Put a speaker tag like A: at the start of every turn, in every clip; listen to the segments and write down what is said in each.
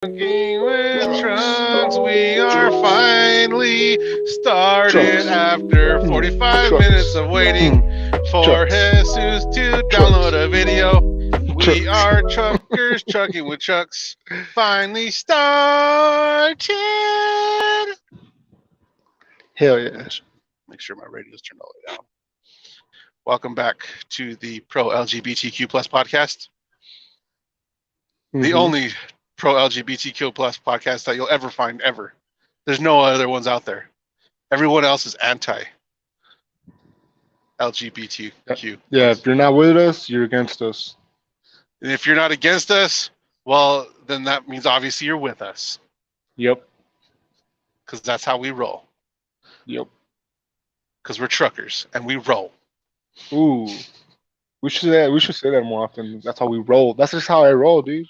A: Trucking with trucks, we are
B: Trucks.
A: finally started
B: Trucks.
A: after 45 minutes
B: Trucks.
A: of waiting for
B: Trucks.
A: Jesus to download
B: Trucks.
A: a video. We
B: Trucks.
A: are truckers trucking with trucks. Finally started.
B: Hell yeah.
A: Make sure my radio's turned all the way down. Welcome back to the Pro LGBTQ Plus podcast, the
B: Mm-hmm.
A: only Pro LGBTQ Plus podcast that you'll ever find ever. There's no other ones out there. Everyone else is anti LGBTQ.
B: Yeah, if you're not with us, you're against us.
A: And if you're not against us, well, then that means obviously you're with us
B: Yep.
A: because that's how we roll.
B: Yep.
A: Because we're truckers and we roll.
B: Ooh. We should say that more often. That's how we roll. That's just how I roll, dude.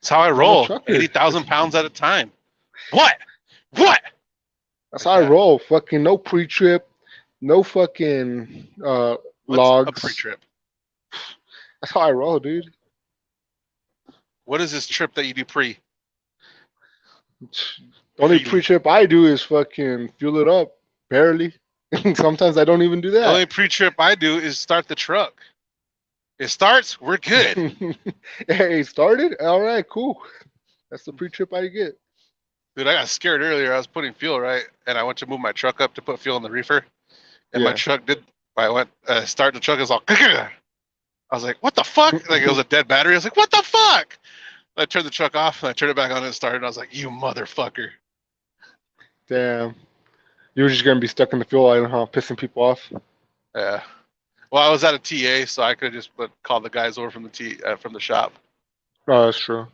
A: That's how I
B: I'm a
A: roll.
B: trucker.
A: 80,000 pounds at a time. What? What?
B: That's
A: Like
B: how I
A: that.
B: roll. Fucking no pre-trip, no fucking
A: What's a
B: logs.
A: pre-trip?
B: That's how I roll, dude.
A: What is this trip that you do pre?
B: The only
A: Feeding.
B: pre-trip I do is fucking fuel it up, barely. Sometimes I don't even do
A: The only
B: that.
A: pre-trip I do is start the truck. It starts, we're good.
B: Hey, started? All right, cool. That's the pre-trip I get.
A: Dude, I got scared earlier. I was putting fuel, right? And I went to move my truck up to put fuel in the reefer. And my
B: Yeah.
A: truck did. I went start the truck. It was all. I was like, "What the fuck?" Like it was a dead battery. I was like, "What the fuck?" I turned the truck off and I turned it back on and it started. And I was like, "You motherfucker!"
B: Damn. You're just gonna be stuck in the fuel island, huh? Pissing people off.
A: Yeah. Well, I was at a TA, so I could have just called the guys over from from the shop.
B: Oh, that's true.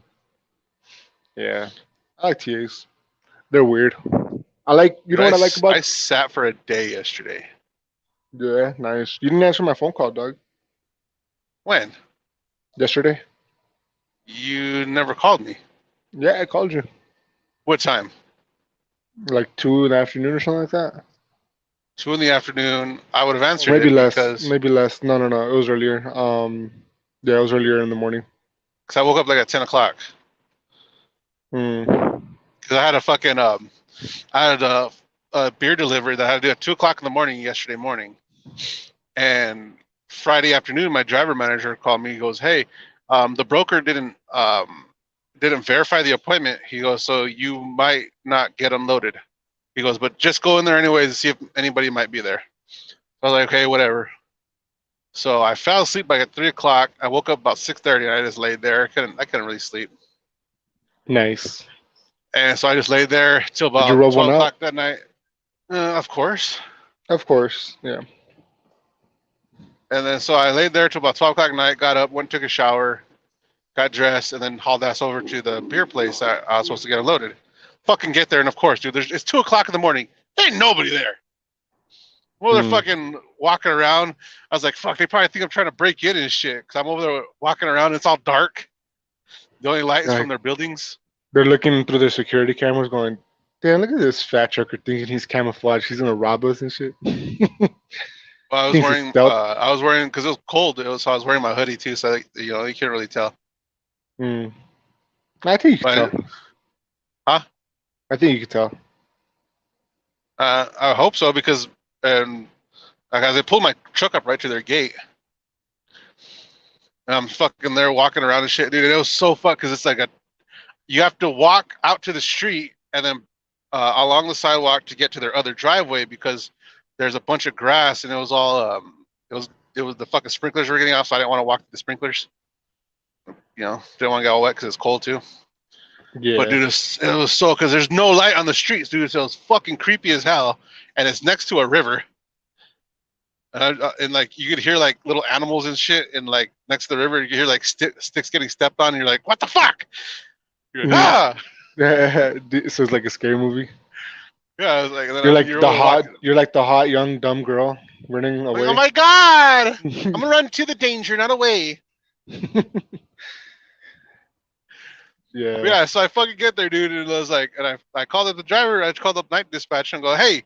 B: Yeah. I like TAs. They're weird. I like. You
A: Dude,
B: know what I like
A: I
B: about?
A: sat for a day yesterday.
B: Yeah, nice. You didn't answer my phone call, dog.
A: When?
B: Yesterday.
A: You never called me.
B: Yeah, I called you
A: What time?
B: like 2 in the afternoon or something like that.
A: 2 in the afternoon. I would have answered
B: Maybe
A: it
B: less.
A: because
B: Maybe less. No, no, no. It was earlier. Yeah, it was earlier in the morning.
A: I woke up like at 10 o'clock.
B: Hmm.
A: Because I had a fucking I had a beer delivery that I had to do at 2 o'clock in the morning yesterday morning, and Friday afternoon, my driver manager called me. He goes, "Hey, the broker didn't verify the appointment." He goes, "So you might not get unloaded." He goes, "But just go in there anyways and see if anybody might be there." I was like, "Okay, whatever." So I fell asleep like at 3 o'clock. I woke up about 6:30, and I just laid there. I couldn't really sleep,
B: Nice.
A: and so I just laid there till
B: Did you
A: about
B: rub one
A: 12
B: out?
A: o'clock that night. Of course.
B: Of course. Yeah.
A: And then so I laid there till about 12 o'clock at night, got up, went, took a shower, got dressed, and then hauled ass over to the beer place that I was supposed to get unloaded. Fucking get there, and of course, dude, it's 2 o'clock in the morning. There ain't nobody there. Well, they're
B: Hmm.
A: fucking walking around. I was like, fuck, they probably think I'm trying to break in and shit. Because I'm over there walking around, and it's all dark. The only light is from
B: Like
A: their buildings.
B: they're looking through their security cameras, going, "Damn, look at this fat trucker thinking he's camouflaged. He's gonna rob us and shit."
A: Well,
B: He's a stealth.
A: I was wearing, because it was cold, so I was wearing my hoodie too, so, you can't really tell.
B: Hmm. I think you could
A: But,
B: tell.
A: huh?
B: I think you could tell.
A: I hope so, because, like, as they pulled my truck up right to their gate, and I'm fucking there walking around and shit, dude. And it was so fucked because it's like you have to walk out to the street and then along the sidewalk to get to their other driveway because there's a bunch of grass and it was all it was the fucking sprinklers were getting off, so I didn't want to walk the sprinklers. Didn't want to get all wet because it's cold too. But
B: Yeah.
A: dude, it was so because there's no light on the streets, dude. So it's fucking creepy as hell, and it's next to a river. And like you could hear like little animals and shit, and like next to the river, you could hear like sticks getting stepped on, and you're like, "What the fuck?" You're like,
B: Mhm.
A: ah,
B: So it's like a scary movie.
A: yeah. I was like, and
B: You're
A: then
B: like
A: you're
B: the
A: over
B: hot.
A: walking,
B: You're like the hot young dumb girl running
A: like, "Oh
B: away.
A: my god, I'm gonna run to the danger, not away." But
B: Yeah.
A: yeah, so I fucking get there, dude, and I was like, and I called up the driver, I called up night dispatch, and go, "Hey,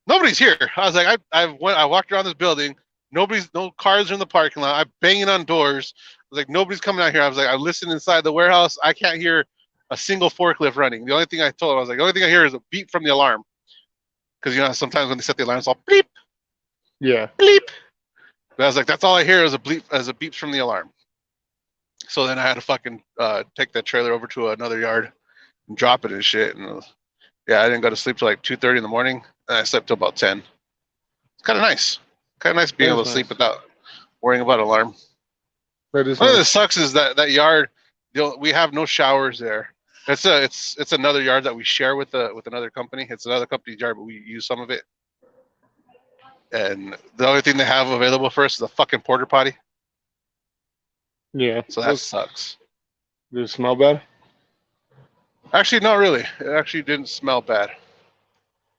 A: nobody's here." I was like, I walked around this building. No cars are in the parking lot. I'm banging on doors. I was like, nobody's coming out here. I was like, I listened inside the warehouse. I can't hear a single forklift running. The only thing I told him, I was like, the only thing I hear is a beep from the alarm. Because, you know, sometimes when they set the alarm, it's all bleep,
B: Yeah.
A: bleep. But I was like, that's all I hear is a bleep, as a beeps from the alarm. So then I had to fucking take that trailer over to another yard and drop it and shit. And yeah, I didn't go to sleep till like 2:30 in the morning, and I slept till about 10. It's kind of nice. Kind of nice being
B: That
A: able
B: is
A: to sleep
B: nice.
A: without worrying about alarm.
B: That is
A: One of the
B: nice.
A: sucks is that yard. We have no showers there. It's another yard that we share with another company. It's another company's yard, but we use some of it. And the only thing they have available for us is a fucking porta potty.
B: Yeah.
A: So that sucks.
B: Does it smell bad?
A: Actually, not really. It actually didn't smell bad.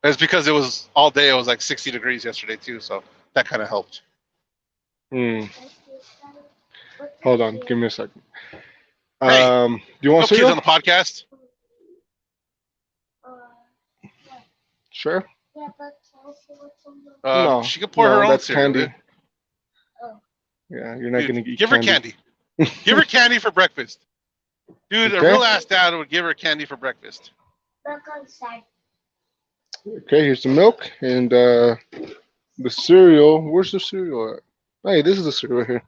A: It's because it was all day. It was like 60 degrees yesterday too, so that kind of helped.
B: Hmm. Hold on. Give me a second.
A: Hey,
B: Do you want
A: no kids
B: cereal?
A: on the podcast.
B: Sure.
C: Yeah, but can I see what's in the
B: No.
A: She could pour her own
B: that's
A: cereal.
B: candy.
C: Oh.
B: Yeah, you're not
A: Dude,
B: gonna eat
A: give
B: candy.
A: her candy. Give her candy for breakfast. Dude,
B: Okay.
A: a real ass dad would give her candy for breakfast.
C: Look outside.
B: Okay, here's the milk and the cereal. Where's the cereal at? Hey, this is the cereal here.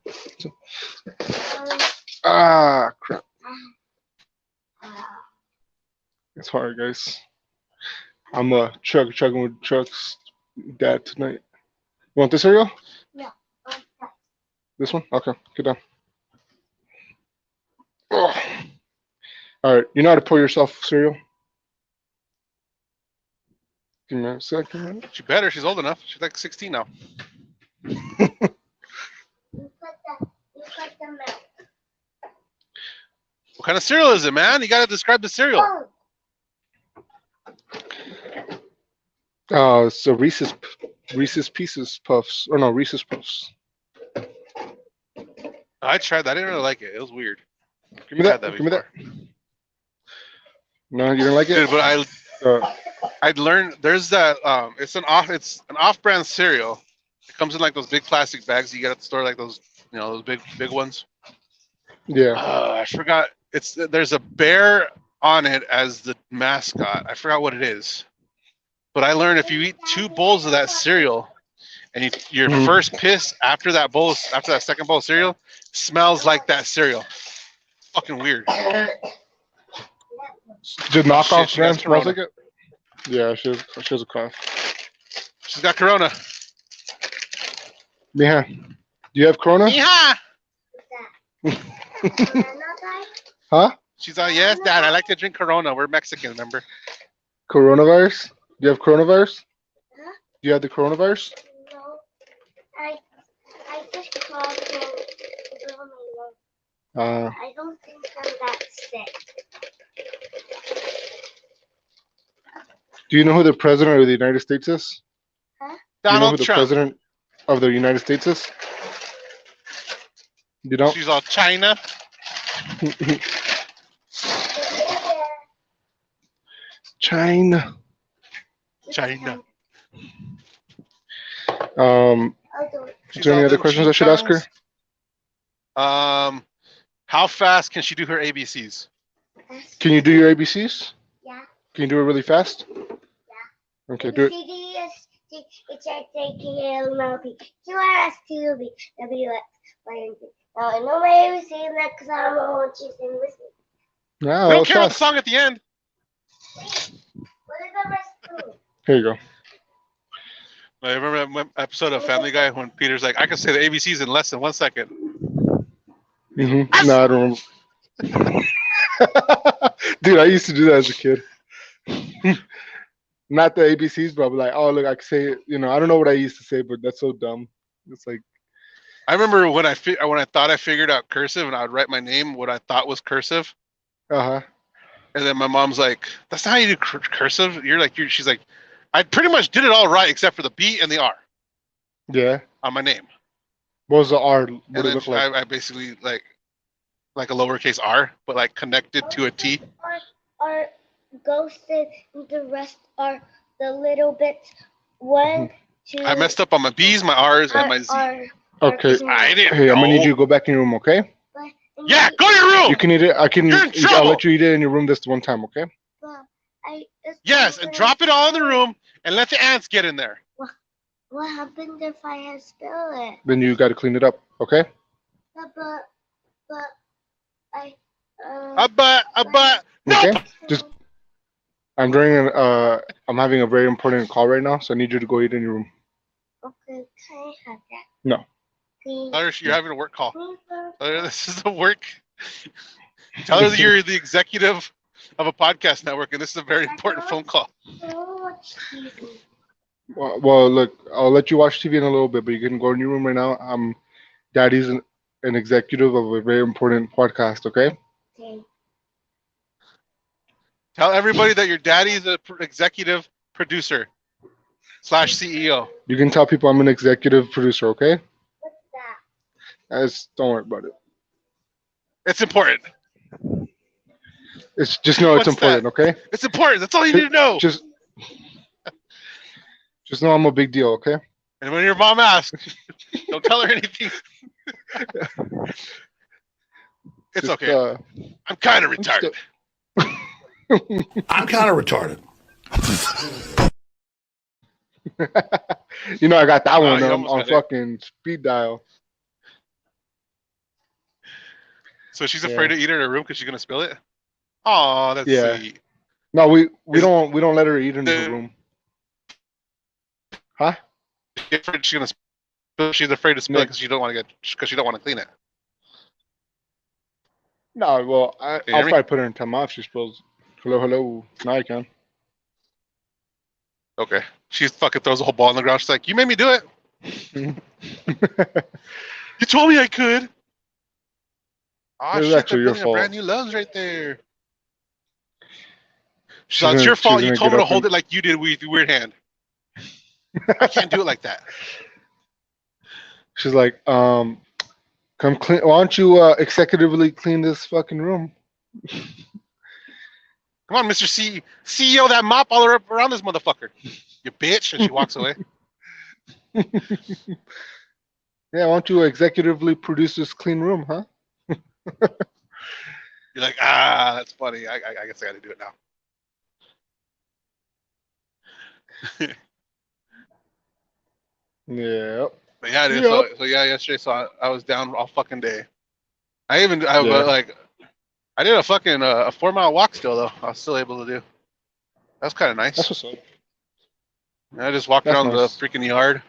B: Ah, crap. It's hard, guys. I'm chugging with Chuck's dad tonight. You want this cereal?
C: Okay.
B: This one? Okay, get down. Oh. All right, you know how to pour yourself cereal? Give me a second.
A: She better. She's old enough. She's like 16 now.
C: You put the milk.
A: What kind of cereal is it, man? You gotta describe the cereal.
C: Oh,
B: So Reese's Pieces Puffs, or no, Reese's Puffs.
A: I tried that. I didn't really like it. It was weird.
B: Give me
A: I had
B: that.
A: that
B: Give me that.
A: before.
B: No, you didn't like it.
A: Dude, but
B: Uh,
A: I'd learned there's that it's an off-brand cereal. It comes in like those big plastic bags you get at the store, like those, you know, those big ones.
B: yeah.
A: I forgot. There's a bear on it as the mascot. I forgot what it is. But I learned if you eat 2 bowls of that cereal, and your
B: Mhm.
A: first piss after that second bowl of cereal smells like that cereal. Fucking weird.
B: Did knockoff
A: She
B: brand
A: has
B: smells
A: Corona.
B: like it? Yeah, she has a cough.
A: She's got Corona.
B: Yeah. Do you have Corona?
A: Yeah.
C: banana guy?
B: Huh?
A: She's like, yes, Dad. I like to drink Corona. We're Mexican, remember?
B: Coronavirus? Do you have coronavirus?
C: Huh?
B: Do you have the coronavirus?
C: No. I just called to go on my
B: Uh,
C: I don't think I'm that sick.
B: do you know who the president of the United States is? Do you know who
A: Donald
B: the
A: Trump.
B: president of the United States is? You don't?
A: She's all China.
B: China.
A: China.
B: Is there any other questions I should ask her?
A: How fast can she do her ABCs?
B: Can you do your ABCs?
C: Yeah.
B: Can you do it really fast?
C: Yeah.
B: Okay, do it.
C: It's like taking LMP. QRS2B. WX. Now I know my ABC because I don't know what she's saying with me.
B: Yeah,
A: We
B: that
A: don't
B: was
A: care about the
B: fast.
A: song at the end.
C: What is the rest do?
B: Here you go.
A: I remember that episode of Family Guy when Peter's like, I can say the ABCs in less than 1 second.
B: Mm-hmm. No, I don't remember. Dude, I used to do that as a kid. Not the ABCs, but I'd be like, oh, look, I can say it. You know, I don't know what I used to say, but that's so dumb. It's like,
A: I remember when I thought I figured out cursive and I would write my name what I thought was cursive,
B: uh-huh.
A: and then my mom's like, "That's not how you do cursive." She's like, I pretty much did it all right except for the B and the R
B: Yeah.
A: on my name.
B: What was the R? What
A: And
B: did it
A: then
B: look like?
A: I basically like a lowercase R, but like connected to a T.
C: Are ghosted. The rest are the little bits. 1, 2.
A: I messed up on my B's, my R's, and my Z.
B: Okay.
A: I didn't
B: Hey, I'm gonna need
A: know.
B: you to go back in your room, okay?
A: Yeah, go to your room.
B: You can eat it.
A: You're in
B: I'll
A: trouble.
B: let you eat it in your room this one time, okay?
C: But
A: Yes, and drop it all in the room and let the ants get in there.
C: What happened if I had spilled it?
B: Then you got to clean it up, okay?
C: But I.
A: No.
B: Okay. Just I'm I'm having a very important call right now, so I need you to go eat in your room.
C: Okay, can I have that?
B: No.
C: Please.
A: You're having a work call.
C: Please.
A: This is a work. Tell her that you're the executive of a podcast network, and this is a very important phone call.
B: Well, look, I'll let you watch TV in a little bit, but you can go in your room right now. Daddy's an executive of a very important podcast, okay?
C: Okay.
A: Tell everybody that your daddy's a executive producer / CEO.
B: You can tell people I'm an executive producer, okay?
C: What's that?
B: Don't worry about it.
A: It's important.
B: It's just know it's
A: What's
B: important, okay?
A: It's important. That's all you need to know.
B: Just know I'm a big deal, okay?
A: And when your mom asks, don't tell her anything. It's okay. I'm kind of retarded.
D: I'm kind of retarded.
B: You know, I got that one
A: you
B: on
A: almost got it.
B: fucking speed dial.
A: So she's afraid to eat in her room because she's gonna spill it. Oh, that's sweet.
B: No, we don't let her eat in her room. Huh?
A: She's afraid to spill it because she don't want to clean it.
B: No, well, I'll
A: hear me?
B: probably put her in time off. She spills. Hello. Now I can.
A: Okay. She fucking throws a whole ball on the ground. She's like, "You made me do it. You told me I could." Oh,
B: It's
A: shit,
B: actually
A: they're
B: your
A: building
B: fault.
A: a brand new Love's right there. So it's your fault. You told me to hold it like you did with your weird hand. I can't do it like that.
B: She's like, come clean. Why don't you executively clean this fucking room?
A: Come on, Mr. CEO, that mop all around this motherfucker. You bitch. And she walks away.
B: Yeah, why don't you executively produce this clean room, huh?
A: You're like, that's funny. I guess I got to do it now.
B: Yeah.
A: But yeah, dude.
B: Yep.
A: So yesterday, I was down all fucking day. I did a fucking a 4-mile walk still though. I was still able to do. That's kind of nice.
B: That's what's up.
A: I just walked
B: That's
A: around
B: nice.
A: the freaking yard.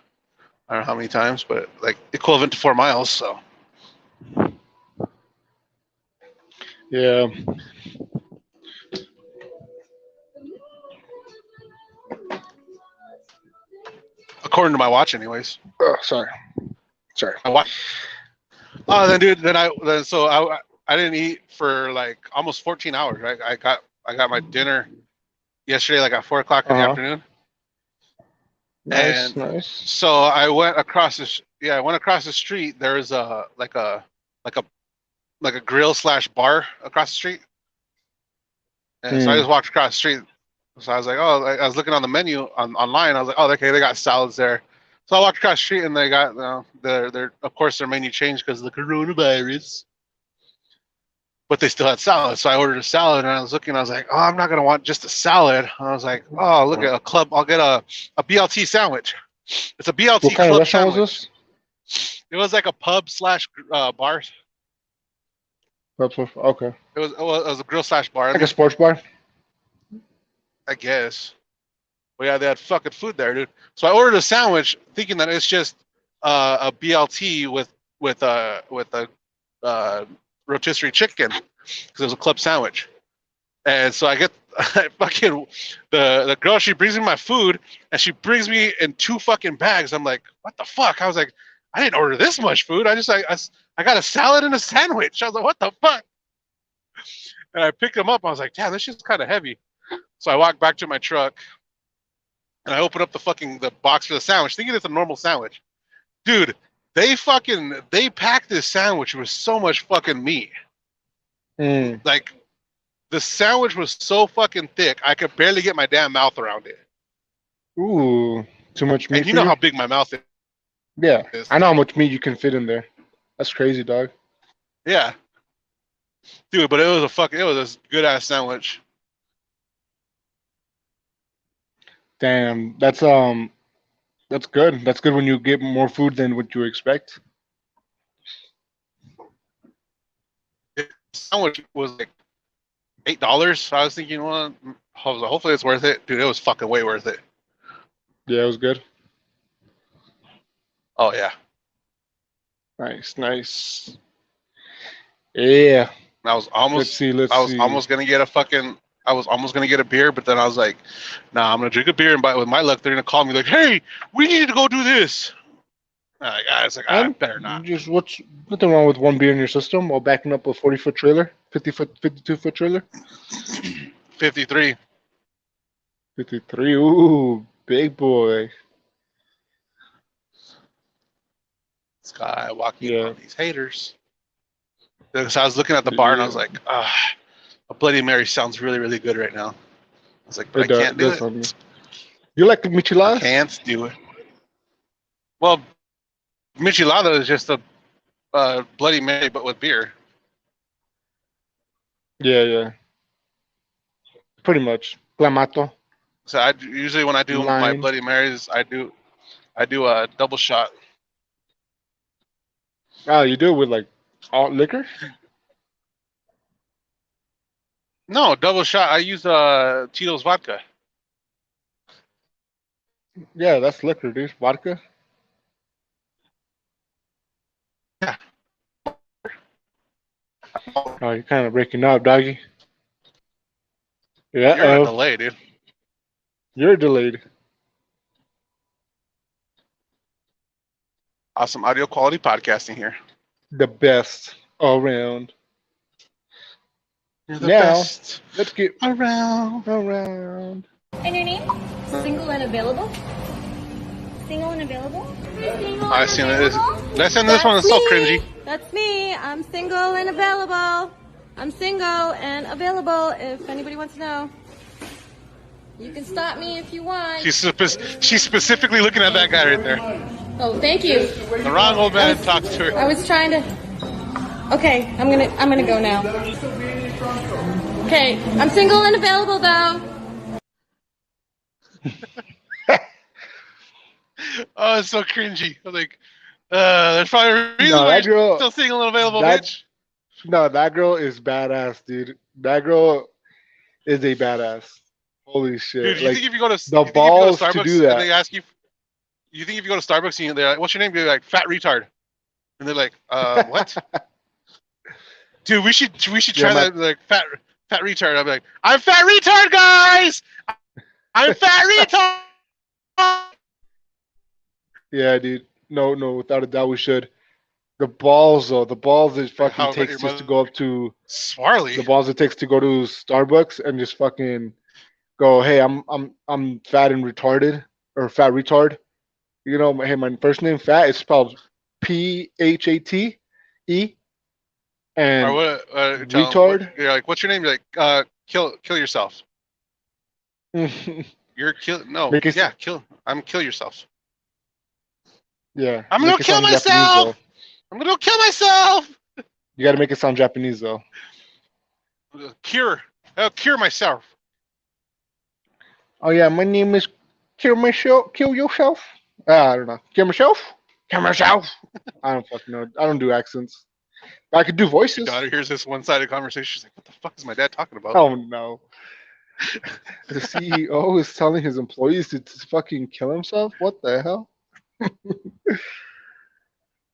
A: I don't know how many times, but like equivalent to 4 miles. So
B: Yeah.
A: according to my watch, anyways.
B: Oh, sorry.
A: My watch. Oh, then dude, so I didn't eat for like almost 14 hours. Right, I got my dinner yesterday, like at 4 o'clock in the afternoon.
B: Nice.
A: So I went across the street. There's a grill / bar across the street. And so I just walked across the street. So I was like, I was looking on the menu online. I was like, oh, okay, they got salads there. So I walked across the street and they got their of course their menu changed because of the coronavirus. But they still had salad. So I ordered a salad and I was looking, I was like, oh, I'm not gonna want just a salad. And I was like, oh, look at a club, I'll get a BLT sandwich. It's a BLT
B: What kind of
A: club
B: restaurant
A: sandwich.
B: was this?
A: It was like a pub / bar.
B: Okay.
A: It was a grill / bar.
B: Like a sports bar?
A: I guess. Well, yeah, they had fucking food there, dude. So I ordered a sandwich, thinking that it's just a BLT with a rotisserie chicken, because it was a club sandwich. And so I get fucking the girl. She brings me my food, and she brings me in 2 fucking bags. I'm like, what the fuck? I was like, I didn't order this much food. I got a salad and a sandwich. I was like, what the fuck? And I picked them up. I was like, damn, this shit's kind of heavy. So I walked back to my truck and I opened up the box for the sandwich, thinking it's a normal sandwich. Dude, they packed this sandwich with so much fucking meat. Like, the sandwich was so fucking thick, I could barely get my damn mouth around it.
B: Ooh, too much meat.
A: And you know how big my mouth is.
B: Yeah, I know how much meat you can fit in there. That's crazy, dog.
A: Yeah. dude. But it was a good ass sandwich.
B: Damn, that's good. That's good when you get more food than what you expect.
A: The sandwich was like $8. So I was thinking, well, hopefully it's worth it, dude. It was fucking way worth it.
B: Yeah, it was good.
A: Oh yeah.
B: Nice. Yeah.
A: I was almost almost gonna get a beer, but then I was like, nah, I'm gonna drink a beer, and with my luck, they're gonna call me like, hey, we need to go do this. I was like, I better not.
B: Just what's nothing wrong with one beer in your system while backing up a 40-foot trailer, 52-foot trailer.
A: 53.
B: 53. Ooh, big boy.
A: This guy walking on these haters. Because I was looking at the bar and I was like, a Bloody Mary sounds really, really good right now. I was like, but I can't do it.
B: You like micheladas?
A: I can't do it. Well, michelada is just a Bloody Mary, but with beer.
B: Yeah. Pretty much. Clamato.
A: So I usually when I do my Bloody Marys, I do a double shot.
B: Oh, you do it with like all liquor?
A: No, double shot. I use Tito's vodka.
B: Yeah, that's liquor, dude. Vodka.
A: Yeah.
B: Oh, you're kind of breaking up, doggy. Yeah.
A: You're a delay, dude.
B: You're delayed.
A: Awesome audio quality podcasting here.
B: The best all around.
A: You're the best.
B: Let's get
A: around.
D: And your name? Single and available? Single and available?
A: I seen this. This one is so cringy.
D: That's me. I'm single and available. I'm single and available if anybody wants to know. You can stop me if you want.
A: She's specifically looking at that guy right there.
D: Oh, thank you.
A: The wrong old man talked to her.
D: I was trying to. Okay, I'm gonna go now. Okay, I'm single and available though.
A: Oh, it's so cringy. I'm like, there's probably a reason why you're still single and available, bitch.
B: No, that girl is badass, dude. That girl is a badass. Holy shit!
A: Dude, you think if you go to
B: Starbucks to do that,
A: and they ask you, you think if you go to Starbucks and they're like, "What's your name?" You're like, "Fat retard," and they're like, "What?" Dude, we should try that. Like, fat retard. I'm like, "I'm fat retard, guys. I'm fat retard."
B: Yeah, dude. No, without a doubt, we should. The balls, though. The balls it fucking takes just to go up to
A: Swarley.
B: The balls it takes to go to Starbucks and just fucking go, hey, I'm fat and retarded or fat retard. You know, hey, my first name fat is spelled PHATE, and retard.
A: You're like, what's your name? You're like, kill yourself. You're kill. No, kill. I'm kill yourself.
B: Yeah.
A: I'm gonna kill myself. I'm gonna kill myself.
B: You gotta make it sound Japanese though.
A: Cure myself.
B: Oh yeah, my name is Kill Myself. Kill yourself. I don't know. Kill myself. Kill myself. I don't fucking know. I don't do accents. But I could do voices.
A: Your daughter hears this one-sided conversation. She's like, "What the fuck is my dad talking about?"
B: Oh no. The CEO is telling his employees to fucking kill himself. What the hell?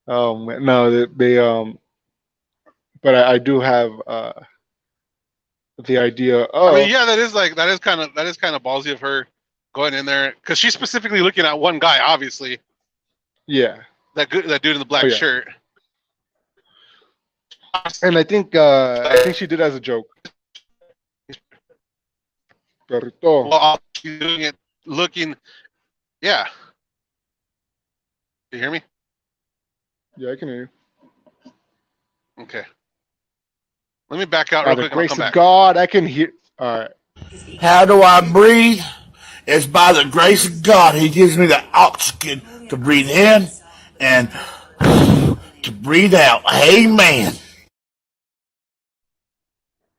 B: Oh man, no, they but I do have the idea.
A: I mean, yeah, that is kind of ballsy of her going in there because she's specifically looking at one guy, obviously.
B: Yeah.
A: That dude in the black shirt.
B: And I think she did as a joke. Perrito.
A: Well, she's doing it looking. Yeah. You hear me?
B: Yeah, I can hear you.
A: Okay. Let me back out real quick.
B: By the grace of God, I can hear. All right.
E: How do I breathe? It's by the grace of God. He gives me the oxygen to breathe in and to breathe out. Amen.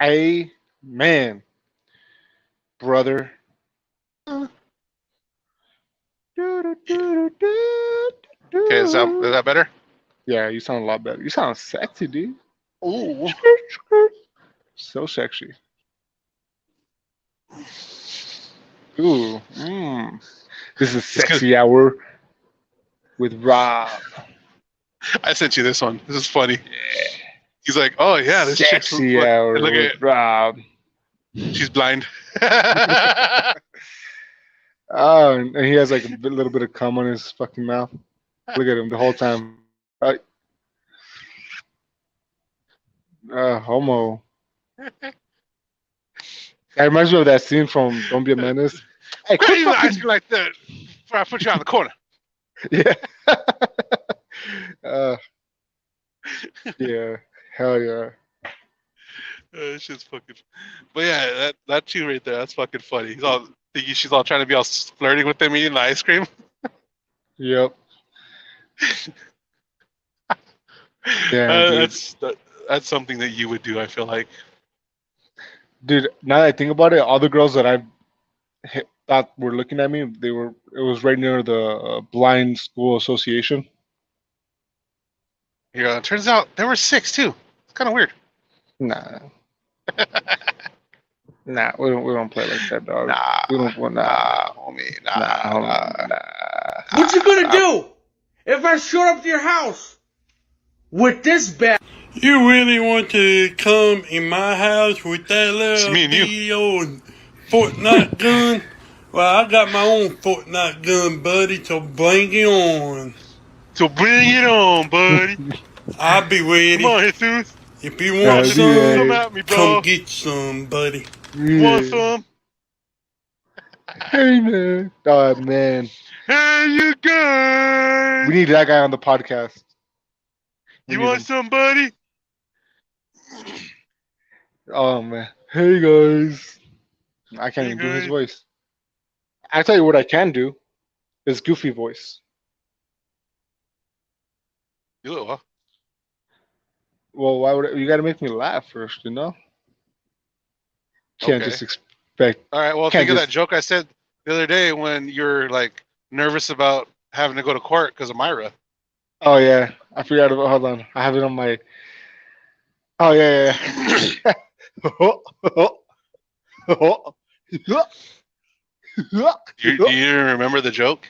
B: Amen, brother.
A: Okay, is that better?
B: Yeah, you sound a lot better. You sound sexy, dude.
A: Ooh.
B: So sexy. Ooh. This is sexy hour with Rob.
A: I sent you this one. This is funny. He's like, oh yeah, this chick's
B: Sexy hour
A: look
B: with
A: at
B: Rob.
A: she's blind.
B: Oh, and he has like a little bit of cum on his fucking mouth. Look at him the whole time. Homo. That reminds me of that scene from Don't Be a Menace. Hey,
A: Why are
B: quit
A: you
B: fucking...
A: asking like that? Before I put you on the corner.
B: Yeah. Yeah. Hell yeah.
A: It's just fucking. But yeah, that too right there. That's fucking funny. He's all thinking she's all trying to be all flirting with him eating the ice cream.
B: Yep. Yeah,
A: that's something that you would do. I feel like.
B: Dude, now that I think about it, all the girls that I thought were looking at me, it was right near the Blind School Association.
A: Yeah, it turns out there were 6 too. It's kind of weird.
B: Nah. Nah, we don't play like that, dog.
A: Nah,
B: we don't.
A: homie. Nah.
F: What you gonna do if I showed up to your house with this bag?
G: You really want to come in my house with that little
A: me and you.
G: video and Fortnite gun? Well, I got my own Fortnite gun, buddy, so bring it on.
A: So bring it on, buddy.
G: I'll be ready.
A: Come on, Jesus.
G: If you want some,
A: Come at me, bro.
G: come get some, buddy.
A: You want some?
B: Hey man, oh man,
A: Hey, you guys.
B: we need that guy on the podcast.
A: You want somebody?
B: Oh man, hey guys. I can't even do his voice. I tell you what I can do is Goofy voice.
A: You little, huh?
B: Well, why would you got to make me laugh first? You know, can't
A: Okay.
B: just expect.
A: All right. Well,
B: Can't
A: think of
B: just-
A: that joke I said the other day when you're like nervous about having to go to court because of Myra.
B: Oh yeah, I forgot about. Hold on, I have it on my. Oh yeah.
A: Do you even remember the joke?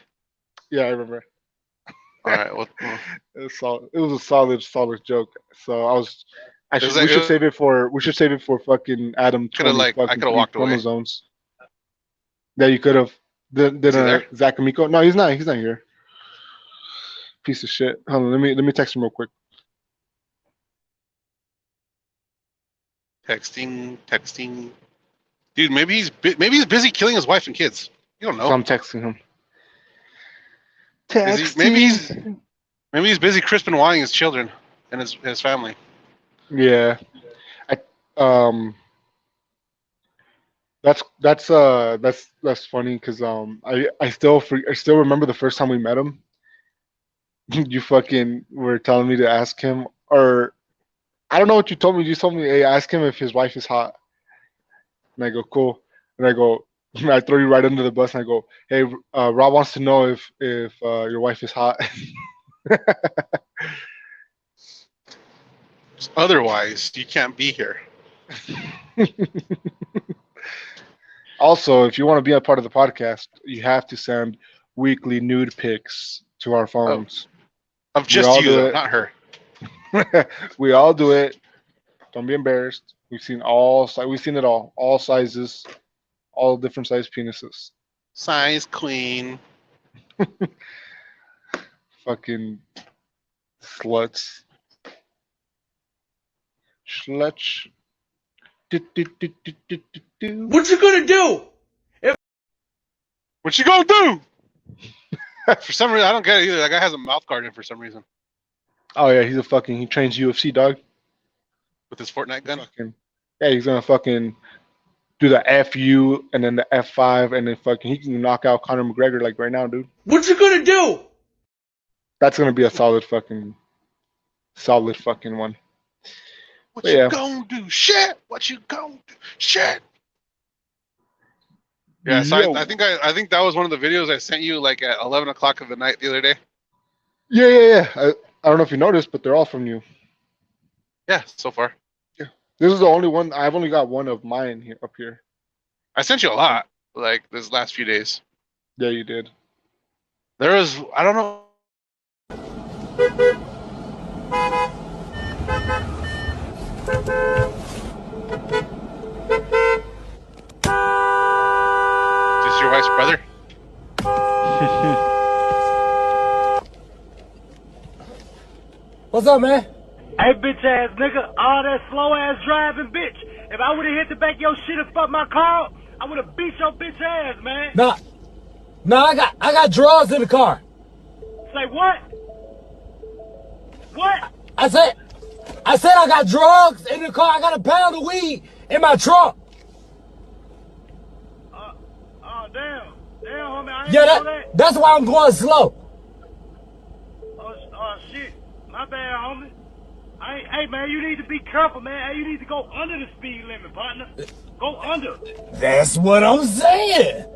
B: Yeah, I remember.
A: All right. Well,
B: It was a solid joke. So we
A: It
B: should
A: was-
B: save it for fucking Adam.
A: Coulda,
B: 20
A: like, I
B: fucking
A: coulda walked away.
B: chromosomes. Yeah, you could have. Then
A: Is he there?
B: Zach Amico. No, he's not. He's not here. Piece of shit. Hold on. Let me text him real quick.
A: texting. Dude, maybe he's busy killing his wife and kids. You don't know.
B: So I'm texting him.
A: Is he- maybe he's busy Crispin Wine his children and his family.
B: Yeah. That's funny because I still remember the first time we met him. You fucking were telling me to ask him, or I don't know what you told me. You told me, hey, ask him if his wife is hot. And I go, cool. And I go, I throw you right under the bus and I go, hey, Rob wants to know if your wife is hot.
A: Otherwise, you can't be here.
B: Also, if you want to be a part of the podcast, you have to send weekly nude pics to our phones.
A: Of just
B: all
A: you,
B: do
A: though,
B: it.
A: not her.
B: We all do it. Don't be embarrassed. We've seen it all sizes, all different size penises.
A: Size queen.
B: Fucking sluts. Slutch. Do.
F: What you gonna do?
A: What you gonna do? For some reason, I don't get it either. That guy has a mouth guard in for some reason
B: Oh yeah, he trains UFC, dog.
A: with his Fortnite gun.
B: Yeah, he's gonna fucking do the FU and then the F5 and then fucking he can knock out Conor McGregor like right now, dude.
F: What you gonna do?
B: That's gonna be a solid fucking one.
A: What
B: But
A: you
B: yeah.
A: gonna do? Shit. What you gonna do? Shit. Yeah, so
B: Yo.
A: I think that was one of the videos I sent you like at 11 o'clock of the night the other day.
B: Yeah. I don't know if you noticed, but they're all from you.
A: Yeah, so far.
B: This is the only one. I've only got one of mine here up here.
A: I sent you a lot like this last few days.
B: Yeah, you did.
A: There was, I don't know. Is this your wife's brother?
H: What's up, man?
I: Hey, bitch ass nigga, all that slow ass driving, bitch. If I would have hit the back of your shit and fucked my car, I would have beat your bitch ass, man.
H: Nah, I got drugs in the car.
I: Say what? What?
H: I said I got drugs in the car. I got a pound of weed in my trunk.
I: Oh, damn, homie, I ain't
H: Yeah,
I: know that.
H: that's why I'm going slow.
I: Oh, shit, my bad, homie. Hey, man, you need to be careful, man. Hey, you need to go under the speed limit, partner. Go under.
H: That's what I'm saying.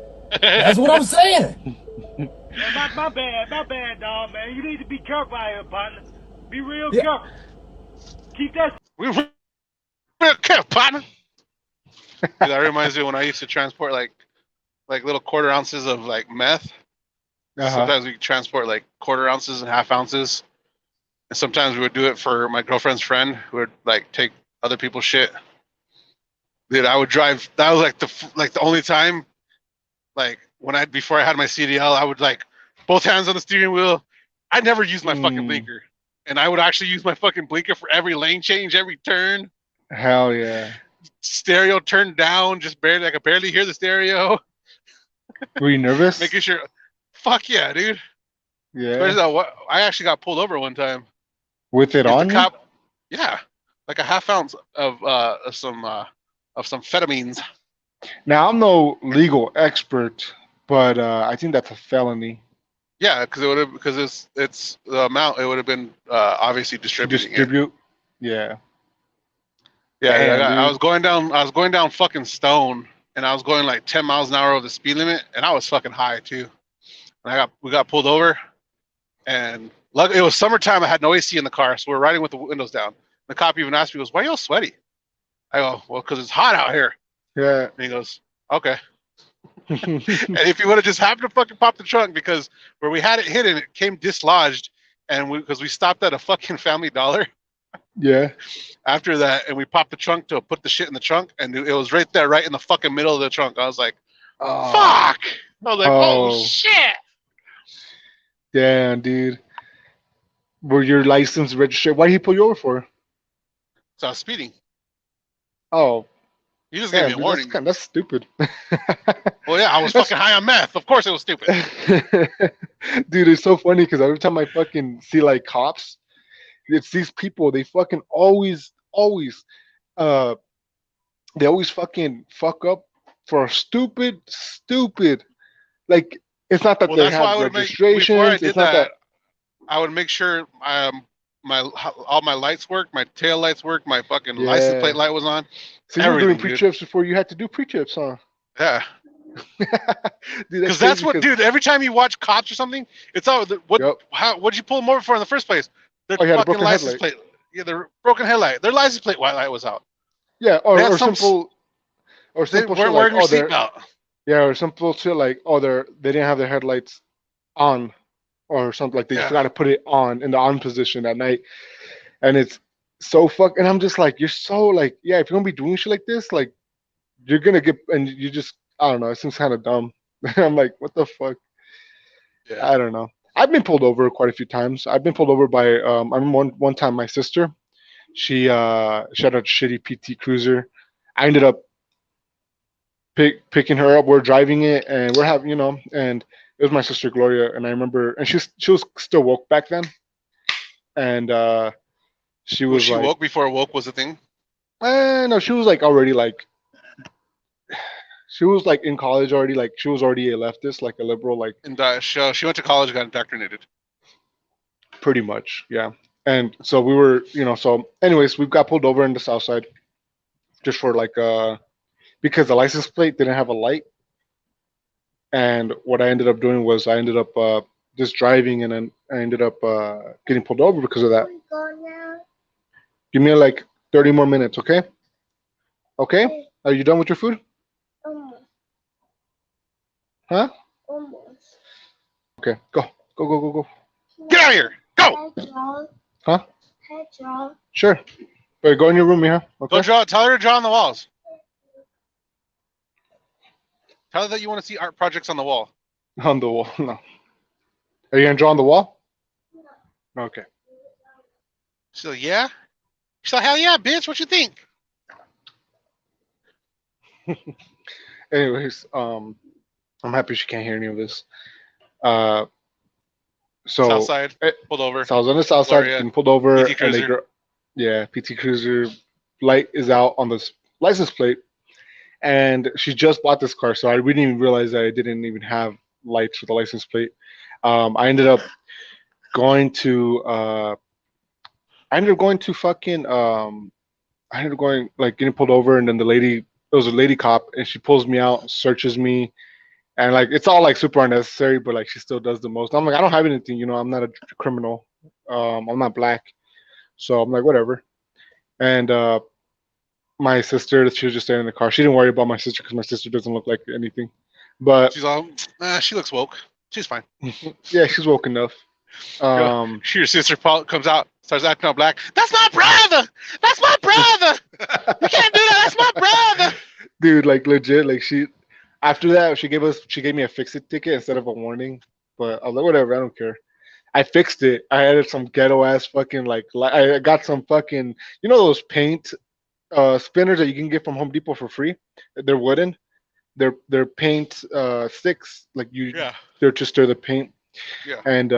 H: That's what I'm saying.
I: Man, my bad, dog, man. You need to be careful out here, partner. Be real
H: Yeah.
I: careful. Keep that.
A: We real careful, partner. Dude, that reminds me when I used to transport like little quarter ounces of like meth. Sometimes we transport like quarter ounces and half ounces. And sometimes we would do it for my girlfriend's friend who would like take other people's shit. Dude, I would drive. That was like the only time, like before I had my CDL, I would like both hands on the steering wheel. I never used my fucking blinker, and I would actually use my fucking blinker for every lane change, every turn.
B: Hell yeah.
A: Stereo turned down, just barely. I could barely hear the stereo.
B: Were you nervous?
A: Making sure. Fuck yeah, dude.
B: Yeah.
A: Especially that, I actually got pulled over one time.
B: With it on?
A: The cop, yeah, like a half ounce of some amphetamines.
B: Now I'm no legal expert, but I think that's a felony.
A: Yeah, because it's the amount. It would have been obviously distributing.
B: Distribute. Yeah.
A: Yeah,
B: Damn,
A: I was going down fucking Stone, and I was going like 10 miles an hour over the speed limit, and I was fucking high too. And we got pulled over, and it was summertime. I had no AC in the car, so we're riding with the windows down. The cop even asked me, he goes, "Why are you all sweaty?" I go, "Well, because it's hot out here."
B: Yeah.
A: And he goes, "Okay." And if you would have just happened to fucking pop the trunk, because where we had it hidden, it came dislodged, and because we stopped at a fucking Family Dollar.
B: Yeah.
A: After that, and we popped the trunk to put the shit in the trunk, and it was right there, right in the fucking middle of the trunk. I was like,
B: Oh.
A: "Fuck!" I was like, "Oh shit!"
B: Damn, dude. Were your license registered? What did he pull you over for?
A: So I was speeding.
B: Oh.
A: You just gave me a warning.
B: That's stupid.
A: Well, yeah, I was fucking high on meth. Of course it was stupid.
B: Dude, it's so funny because every time I fucking see like cops, it's these people, they fucking always they always fucking fuck up for stupid, like, it's not that they have registrations.
A: Before I did
B: it's not that.
A: I would make sure all my lights worked, my tail lights worked, my fucking license plate light was on.
B: So you were doing pre-trips before you had to do pre-trips, huh?
A: Yeah.
B: Because
A: that's what, dude. Every time you watch cops or something, it's all what'd you pull them over for in the first place? Their fucking license plate. Yeah, their broken headlight. Their license plate light was out.
B: Yeah, or simple
A: they
B: shit
A: weren't
B: like,
A: wearing their seatbelt.
B: Yeah, or simple shit like, they didn't have their headlights on, or something like they just forgot to put it on in the on position at night, and it's so and I'm just like, you're so like, yeah, if you're gonna be doing shit like this, like, you're gonna get, and you just, I don't know, it seems kind of dumb. I'm like, what the fuck? Yeah. I don't know. I've been pulled over quite a few times. I've been pulled over by I remember one time my sister, she had a shitty PT Cruiser. I ended up picking her up. We're driving it, and we're having, and it was my sister Gloria, and I remember, and she was still woke back then, and she was like,
A: woke before woke was a thing.
B: No, she was like already like, she was like in college already, like she was already a leftist, like a liberal, like.
A: And she went to college, got indoctrinated.
B: Pretty much, yeah. And so we were, so anyways, we got pulled over in the south side just for like because the license plate didn't have a light. And what I ended up doing was I ended up just driving, and then I ended up getting pulled over because of that.
C: We go now.
B: Give me like 30 more minutes, okay? Okay? Are you done with your food?
C: Almost.
B: Huh?
C: Almost.
B: Okay, go. Go.
A: Get out of here. Go.
B: Huh?
C: Draw.
B: Sure. But go in your room, Mija.
A: Go
B: Okay?
A: draw. Tell her to draw on the walls. Tell her that you want to see art projects on the wall.
B: On the wall. No. Are you gonna draw on the wall?
C: No.
B: Okay.
A: She's like, yeah. She's like, hell yeah, bitch. What you think?
B: Anyways, I'm happy she can't hear any of this. So
A: South side.
B: eh,
A: Pulled over.
B: So I was on the south side,
A: Gloria.
B: getting pulled over,
A: PT
B: and
A: Cruiser.
B: PT Cruiser light is out on this license plate, and she just bought this car, so we didn't even realize that I didn't even have lights for the license plate. I ended up going to fucking I ended up going like getting pulled over, and then there was a lady cop, and she pulls me out, searches me, and like it's all like super unnecessary, but like she still does the most. I'm like, I don't have anything, I'm not a criminal, I'm not black, so I'm like, whatever. And my sister, she was just staying in the car. She didn't worry about my sister because my sister doesn't look like anything, but
A: She's all, she looks woke. She's fine.
B: yeah, she's woke enough.
A: Your sister Paul comes out, starts acting all black. That's my brother. That's my brother. You can't do that. That's my brother.
B: Dude, like legit, like after that she gave me a fix-it ticket instead of a warning, but I was like, whatever, I don't care. I fixed it. I added some ghetto ass fucking I got some fucking those paint spinners that you can get from Home Depot for free. They're wooden. They're paint sticks, like
A: Yeah.
B: they're to stir the paint.
A: Yeah.
B: And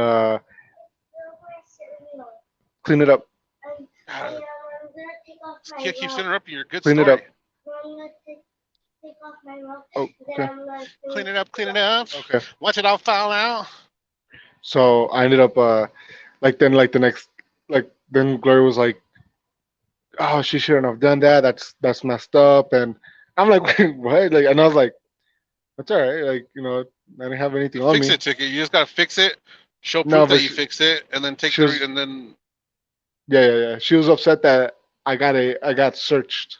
B: clean it up.
C: I'm gonna take off my
A: Can't keep
C: robe.
A: interrupting your good
B: Clean it
A: story.
B: up.
C: I'm gonna take off my robe.
B: Oh,
C: Then
B: okay.
C: I'm gonna
A: Clean it up. Clean it up.
B: Okay.
A: Watch it all fall out.
B: So I ended up then Gloria was like, "Oh, she shouldn't have done that. That's messed up." And I'm like, "Wait, what?" Like, and I was like, "That's all right. Like, I didn't have anything on
A: Fix
B: me."
A: it ticket. You just gotta fix it. Show proof
B: No,
A: that
B: but
A: you fixed it, and then take
B: she was-
A: and then
B: Yeah. She was upset that I got searched.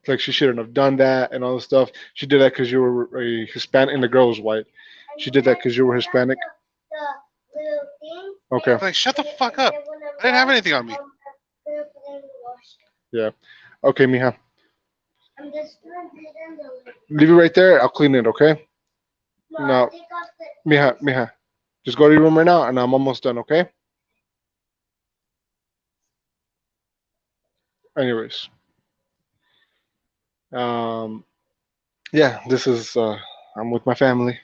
B: Like she shouldn't have done that and all this stuff. She did that because you were a Hispanic and the girl was white. She did that because you were Hispanic.
C: The little thing.
B: Okay.
A: like, shut the fuck up. I didn't have anything on me.
B: Yeah. Okay, Mija.
C: I'm just gonna put it in the lid.
B: Leave it right there. I'll clean it. Okay.
C: No,
B: No.
C: take off the.
B: Mija. Just go to your room right now, and I'm almost done. Okay. Anyways. Yeah. This is. I'm with my family.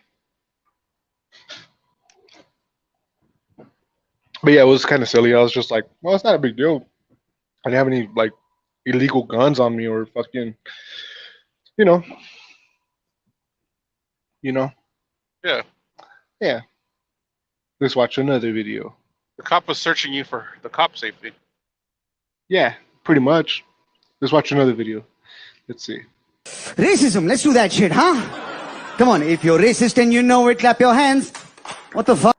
B: But yeah, it was kind of silly. I was just like, well, it's not a big deal. I didn't have any like illegal guns on me or fucking, you know.
A: Yeah.
B: Yeah. Let's watch another video.
A: The cop was searching you for the cop safety.
B: Yeah, pretty much. Let's watch another video. Let's see.
J: Racism, let's do that shit, huh? Come on, if you're racist and you know it, clap your hands. What the fuck?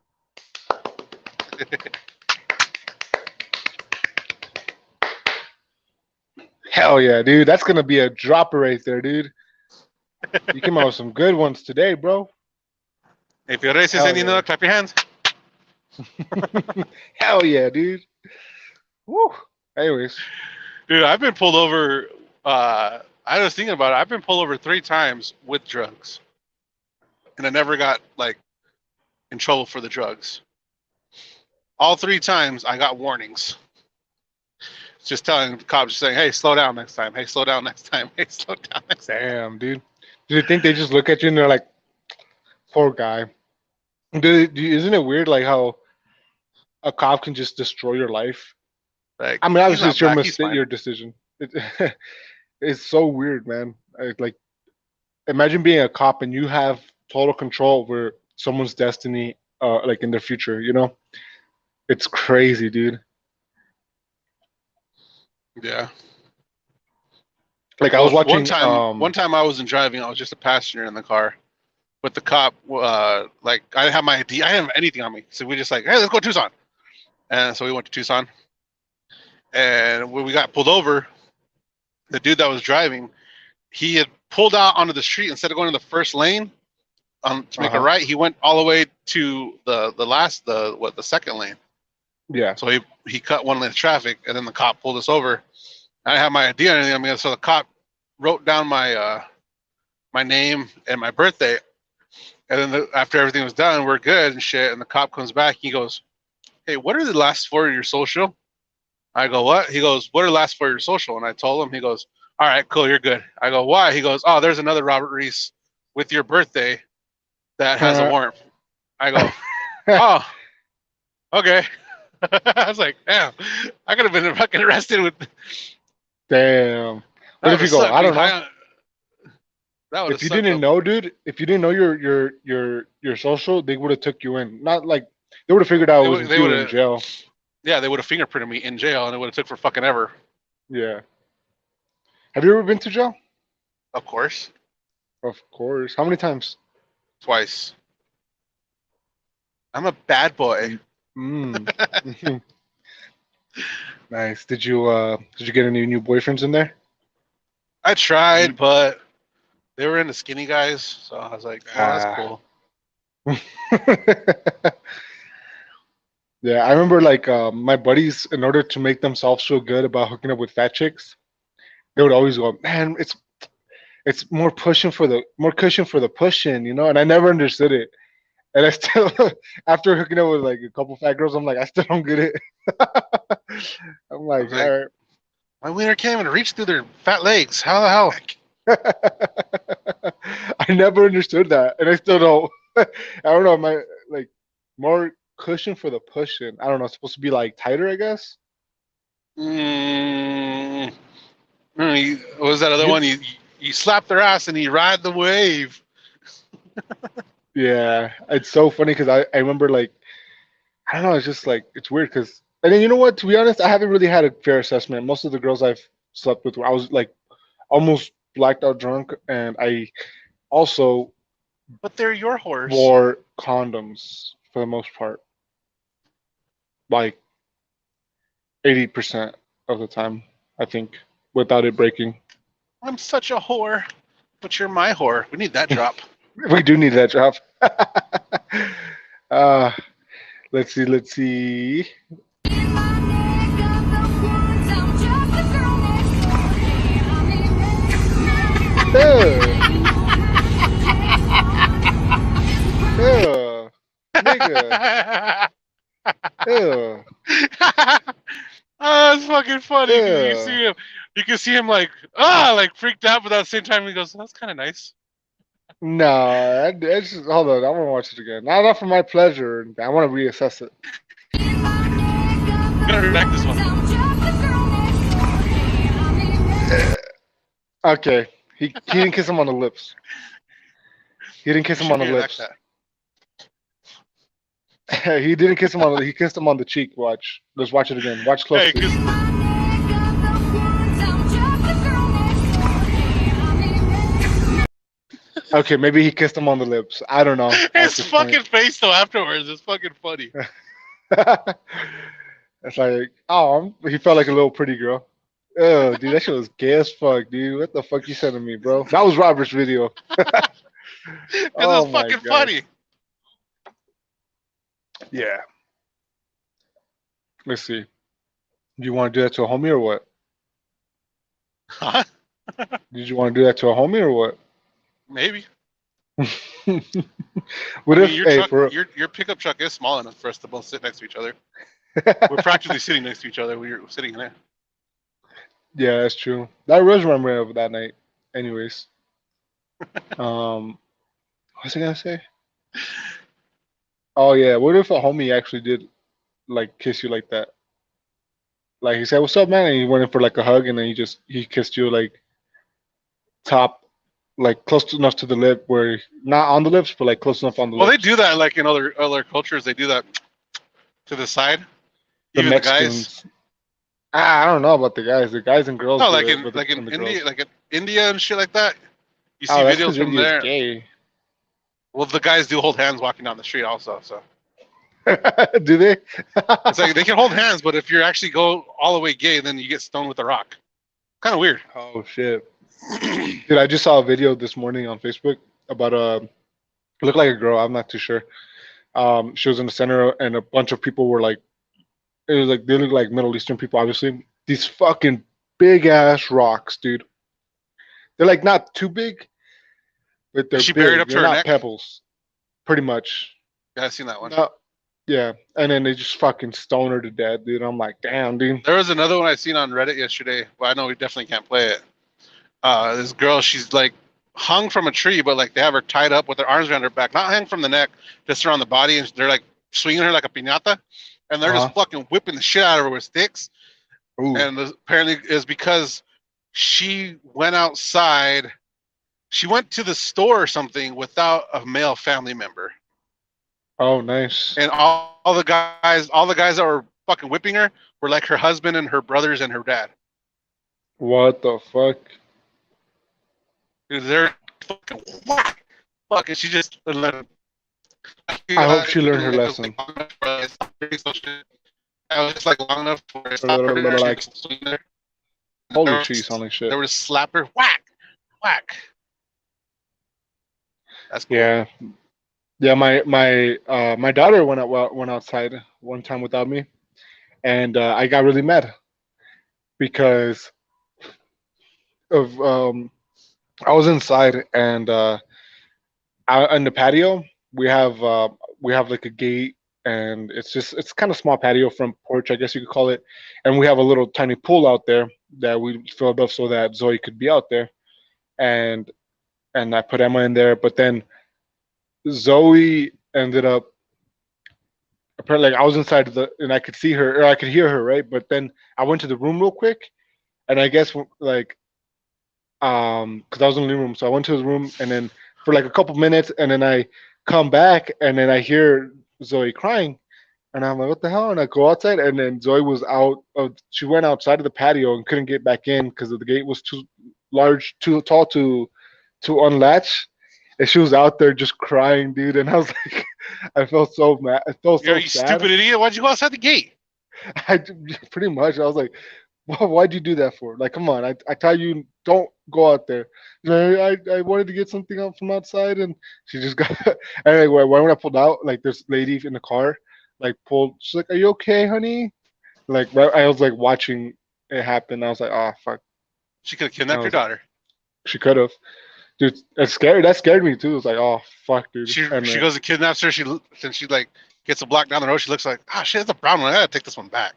B: Hell yeah, dude. That's gonna be a dropper right there, dude. You came out with some good ones today, bro.
A: If you're racist
B: Hell
A: and you know
B: yeah.
A: it, clap your hands.
B: Hell yeah, dude. Woo. Anyways.
A: Dude, I've been pulled over. I was thinking about it. I've been pulled over 3 times with drugs, and I never got like in trouble for the drugs. All 3 times, I got warnings. Just telling the cops, just saying, "Hey, slow down next time. Hey, slow down next time. Hey, slow down next time."
B: Damn, dude. Do you think they just look at you and they're like, poor guy? Isn't it weird, like how a cop can just destroy your life?
A: Like,
B: I mean, obviously
A: he's
B: it's your
A: not black, he's
B: mistake,
A: fine.
B: your decision. It's so weird, man. Like, imagine being a cop and you have total control over someone's destiny, like in their future. It's crazy, dude.
A: Yeah.
B: Like I was watching.
A: One time I wasn't driving. I was just a passenger in the car. But the cop, like, I didn't have my ID. I didn't have anything on me. So we just like, hey, let's go to Tucson. And so we went to Tucson. And when we got pulled over, the dude that was driving, he had pulled out onto the street instead of going to the first lane to make a right. He went all the way to the second lane.
B: Yeah.
A: So he cut one lane of traffic, and then the cop pulled us over. I didn't have my ID or anything. I mean, so the cop wrote down my my name and my birthday. And then after everything was done, we're good and shit. And the cop comes back. He goes, "Hey, what are the last four of your social?" I go, "What?" He goes, "What are the last four of your social?" And I told him. He goes, "All right, cool, you're good." I go, "Why?" He goes, "Oh, there's another Robert Reese with your birthday that has a warrant." I go, "Oh, okay." I was like, "Damn, I could have been fucking arrested with."
B: Damn. But if you go, I don't know.
A: If
B: you didn't know, dude, if you didn't know your social, they would have took you in. Not like they would have figured out it was you in jail.
A: Yeah, they would have fingerprinted me in jail, and it would have took for fucking ever.
B: Yeah. Have you ever been to jail?
A: Of course.
B: Of course. How many times?
A: Twice. I'm a bad boy.
B: Nice. Did you get any new boyfriends in there?
A: I tried, but they were into skinny guys, so I was like, "Oh, that's cool."
B: Yeah, I remember like my buddies, in order to make themselves feel good about hooking up with fat chicks, they would always go, "Man, it's more cushion for the pushing," you know. And I never understood it. And I still, after hooking up with like a couple fat girls, I'm like, I still don't get it. I'm like, all right.
A: My wiener can't even reach through their fat legs. How the hell?
B: I never understood that, and I still don't. I don't know. My like more cushion for the pushing. I don't know. It's supposed to be like tighter, I guess.
A: What was that other one? You slap their ass and you ride the wave.
B: Yeah, it's so funny because I remember like I don't know. It's just like it's weird because and then you know what? To be honest, I haven't really had a fair assessment. Most of the girls I've slept with, I was like almost blacked out drunk, and I also.
A: But they're your horse.
B: Wore condoms for the most part, like 80% of the time, I think, without it breaking.
A: I'm such a whore, but you're my whore. We need that drop.
B: We do need that drop. Let's see. Nigga.
A: Oh, it's fucking funny. You can see him like freaked out, but at the same time he goes, "That's kind of nice."
B: No, it's just, hold on. I want to watch it again. Not for my pleasure. I want to reassess it.
A: I'm gonna redact this one.
B: Okay, he didn't kiss him on the lips. He didn't kiss him on the lips. He didn't kiss him on the. He kissed him on the cheek. Watch. Let's watch it again. Watch closely. Okay, maybe he kissed him on the lips. I don't know.
A: His fucking face though afterwards is fucking funny.
B: It's like, oh, he felt like a little pretty girl. Oh, dude, that shit was gay as fuck, dude. What the fuck you sending me, bro? That was Robert's video.
A: It's fucking funny.
B: Yeah. Let's see. Do you want to do that to a homie or what?
A: Huh?
B: Did you want to do that to a homie or what?
A: Maybe.
B: What if
A: your pickup truck is small enough for us to both sit next to each other? We're practically sitting next to each other. We're sitting in there.
B: Yeah, that's true. That was memory of that night. Anyways. What was I gonna say? Oh yeah, what if a homie actually did like kiss you like that? Like he said, "What's up, man?" and he went in for like a hug, and then he kissed you like top, like close enough to the lip, where not on the lips, but like close enough on the lips.
A: Well, they do that like in other cultures. They do that to the side.
B: The Mexicans. I don't know about the guys. The guys and girls
A: No,
B: do
A: like
B: it,
A: in
B: but
A: like in
B: the
A: India,
B: girls.
A: like in India and shit like that. You see
B: Oh, that's
A: videos
B: because
A: from
B: India's
A: there.
B: gay.
A: Well, the guys do hold hands walking down the street also. So
B: Do they?
A: it's like they can hold hands, but if you actually go all the way gay, then you get stoned with a rock. Kind of weird.
B: Oh shit. Dude, I just saw a video this morning on Facebook about looked like a girl. I'm not too sure. She was in the center, and a bunch of people were like, it was like they look like Middle Eastern people, obviously. These fucking big ass rocks, dude. They're like not too big, but they're
A: Is she
B: big.
A: buried up to
B: They're
A: her
B: not
A: neck?
B: pebbles, pretty much.
A: Yeah, I've seen that one.
B: No, yeah, and then they just fucking stone her to death, dude. I'm like, damn, dude.
A: There was another one I seen on Reddit yesterday. Well, I know we definitely can't play it. This girl, she's like hung from a tree, but like they have her tied up with her arms around her back, not hang from the neck, just around the body, and they're like swinging her like a piñata, and they're just fucking whipping the shit out of her with sticks.
B: Ooh.
A: And apparently is because she went outside. She went to the store or something without a male family member.
B: Oh, nice.
A: And all the guys that were fucking whipping her were like her husband and her brothers and her dad.
B: What the fuck?
A: Dude, they're fucking whack. Fuck, and she just let him.
B: I hope she learned her lesson.
A: I was just like long enough for her to stop her, and she
B: Like,
A: could swing there.
B: holy
A: There
B: cheese,
A: was-
B: holy shit.
A: There was slap her, whack, whack. That's cool.
B: Yeah, yeah. My daughter went outside one time without me, and I got really mad because of I was inside, and out on the patio we have like a gate, and it's kind of small patio front porch, I guess you could call it, and we have a little tiny pool out there that we filled up so that Zoe could be out there, and I put Emma in there, but then Zoe ended up apparently, like, I was inside and I could see her or I could hear her, right? But then I went to the room real quick, and I guess like because I was in the living room, so I went to his room, and then for like a couple minutes, and then I come back, and then I hear Zoe crying, and I'm like, what the hell? And I go outside, and then Zoe was out. She went outside of the patio and couldn't get back in because the gate was too large, too tall to unlatch. And she was out there just crying, dude. And I was like, I felt so mad. I felt so
A: You
B: sad.
A: stupid idiot! Why'd you go outside the gate?
B: I pretty much. I was like, why'd you do that for? Like, come on. I tell you, don't go out there. I wanted to get something out from outside, and she just got. And anyway, when I pulled out, like this lady in the car, like pulled. She's like, "Are you okay, honey?" Like I was like watching it happen. I was like, "Oh fuck."
A: She could have kidnapped your daughter.
B: She could have. Dude, that's scary. That scared me too. It's like, oh fuck, dude.
A: She
B: And,
A: goes and kidnaps her. She like gets a block down the road. She looks like, ah, shit, it's a brown one. I gotta take this one back.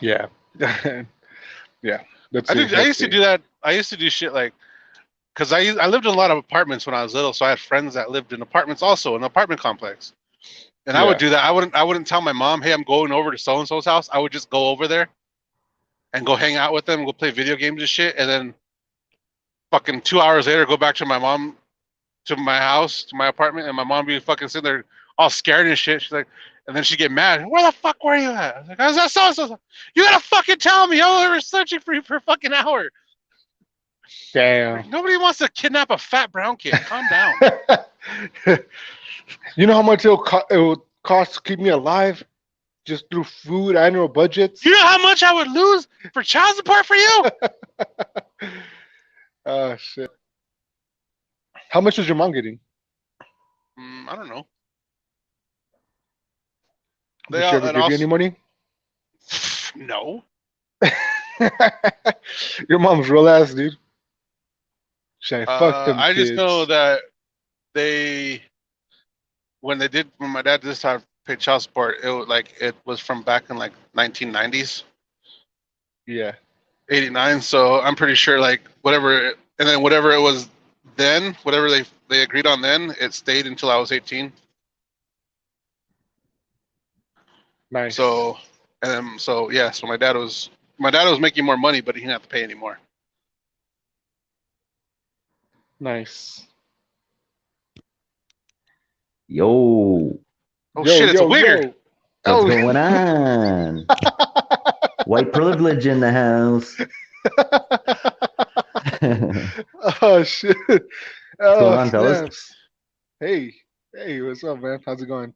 B: yeah, yeah.
A: I used to do that. I used to do shit like, cause I lived in a lot of apartments when I was little, so I had friends that lived in apartments also, in an apartment complex. And I would do that. I wouldn't tell my mom, hey, I'm going over to so and so's house. I would just go over there and go hang out with them, go play video games and shit, and then fucking 2 hours later go back to my mom, to my house, to my apartment, and my mom be fucking sitting there all scared and shit. She's like, and then she'd get mad. Where the fuck were you at? I was like, I was at so. You gotta fucking tell me. I was searching for you for a fucking hour.
B: Damn.
A: Nobody wants to kidnap a fat brown kid. Calm down.
B: You know how much it would cost to keep me alive, just through food, annual budgets.
A: You know how much I would lose for child support for you?
B: Oh shit. How much was your mom getting?
A: I don't know.
B: Did she ever give you any money?
A: No.
B: Your mom's real ass, dude. Fuck them
A: I just
B: kids.
A: know that when my dad did start pay child support, it was from back in like 1990s.
B: Yeah.
A: 89. So I'm pretty sure whatever it was then, whatever they agreed on then, it stayed until I was 18.
B: Nice.
A: So my dad was making more money, but he didn't have to pay anymore.
B: Nice.
K: Yo.
A: Oh shit, it's a wigger.
B: Oh.
K: going on? White privilege in the house.
B: Oh shit.
K: What's
B: Oh,
K: going on, fellas?
B: snaps. Hey, what's up, man? How's it going?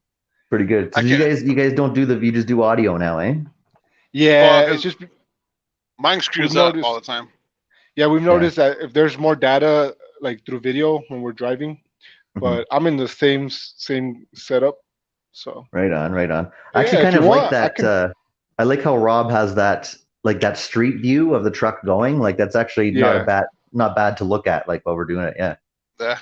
K: Pretty good. So
A: I
K: you
A: can't-
K: guys don't do you just do audio now, eh?
B: Yeah,
A: Well,
B: it's just
A: Mine screws
B: We've
A: up
B: noticed-
A: all the time.
B: yeah, we've noticed that if there's more data like through video when we're driving,
K: Mhm.
B: but I'm in the same setup, so
K: Right on. I
B: Yeah,
K: actually
B: if
K: kind
B: you
K: of like
B: want, I
K: that.
B: can-
K: I like how Rob has that, like that street view of the truck going. Like that's actually
B: Yeah.
K: not bad to look at. Like while we're doing it, yeah.
A: Yeah.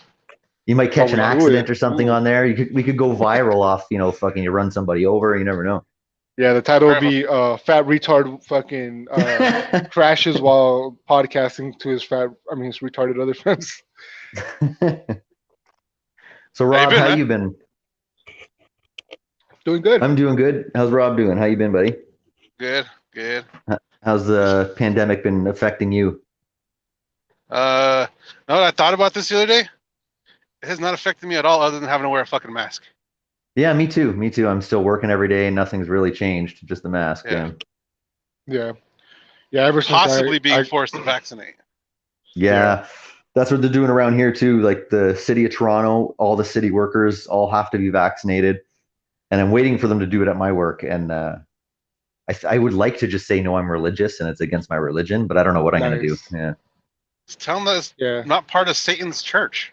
K: You might catch
B: Oh,
K: an
B: we do
K: accident
B: it.
K: or something
B: Ooh.
K: on there. We could go viral off, fucking you run somebody over. You never know.
B: yeah, the title will be "Fat Retard Fucking Crashes While Podcasting to his his retarded other friends."
K: So Rob,
A: been,
K: how
A: man?
K: you been?
B: Doing good.
K: I'm doing good. How's Rob doing? How you been, buddy?
A: Good.
K: How's the pandemic been affecting you?
A: No, I thought about this the other day. It has not affected me at all, other than having to wear a fucking mask.
K: Yeah, me too. I'm still working every day, and nothing's really changed. Just the mask.
A: Yeah.
B: Yeah. Ever since
A: Possibly being
B: I
A: forced to vaccinate.
K: Yeah, that's what they're doing around here too. Like the city of Toronto, all the city workers all have to be vaccinated, and I'm waiting for them to do it at my work. And I would like to just say no, I'm religious and it's against my religion, but I don't know what I'm gonna do.
B: Nice.
K: Yeah.
A: Just tell them that it's
B: yeah.
A: not part of Satan's church.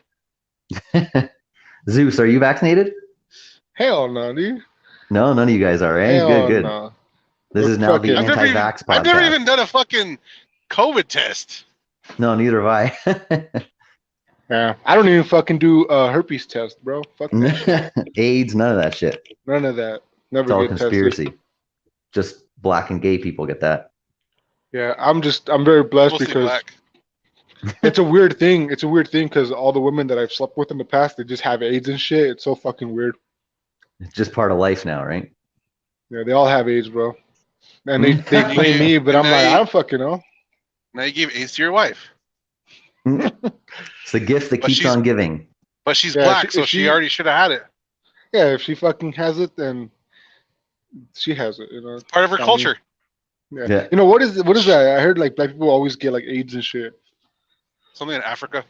K: Zeus, are you vaccinated?
B: Hell no, dude.
K: No, none of you guys are. Eh?
B: Hell
K: Good.
B: no.
K: This
B: We're
K: is now the
B: fucking-
K: anti-vax podcast.
A: I've never even done a fucking COVID test.
K: No, neither have I.
B: Yeah, I don't even fucking do herpes test, bro. Fuck that.
K: AIDS, none of that shit.
B: None of that. Never
K: It's all
B: get
K: conspiracy.
B: tested.
K: Just black and gay people get that.
B: Yeah, I'm very blessed
A: Mostly
B: because
A: black.
B: it's a weird thing. It's a weird thing because all the women that I've slept with in the past, they just have AIDS and shit. It's so fucking weird.
K: It's just part of life now, right?
B: Yeah, they all have AIDS, bro. And they blame me, but I'm
A: Now
B: like,
A: you-
B: I don't fucking know.
A: Now you give AIDS to your wife,
K: It's the gift that
A: But
K: keeps
A: she's-
K: on giving.
A: but she's
B: Yeah,
A: black,
B: if
A: so she already should have had it.
B: Yeah, if she fucking has it, then she has it. You know,
A: Part of her
B: Not me.
A: culture.
B: Yeah.
K: Yeah.
B: You know what is that? I heard like black people always get like AIDS and shit.
A: Something in Africa.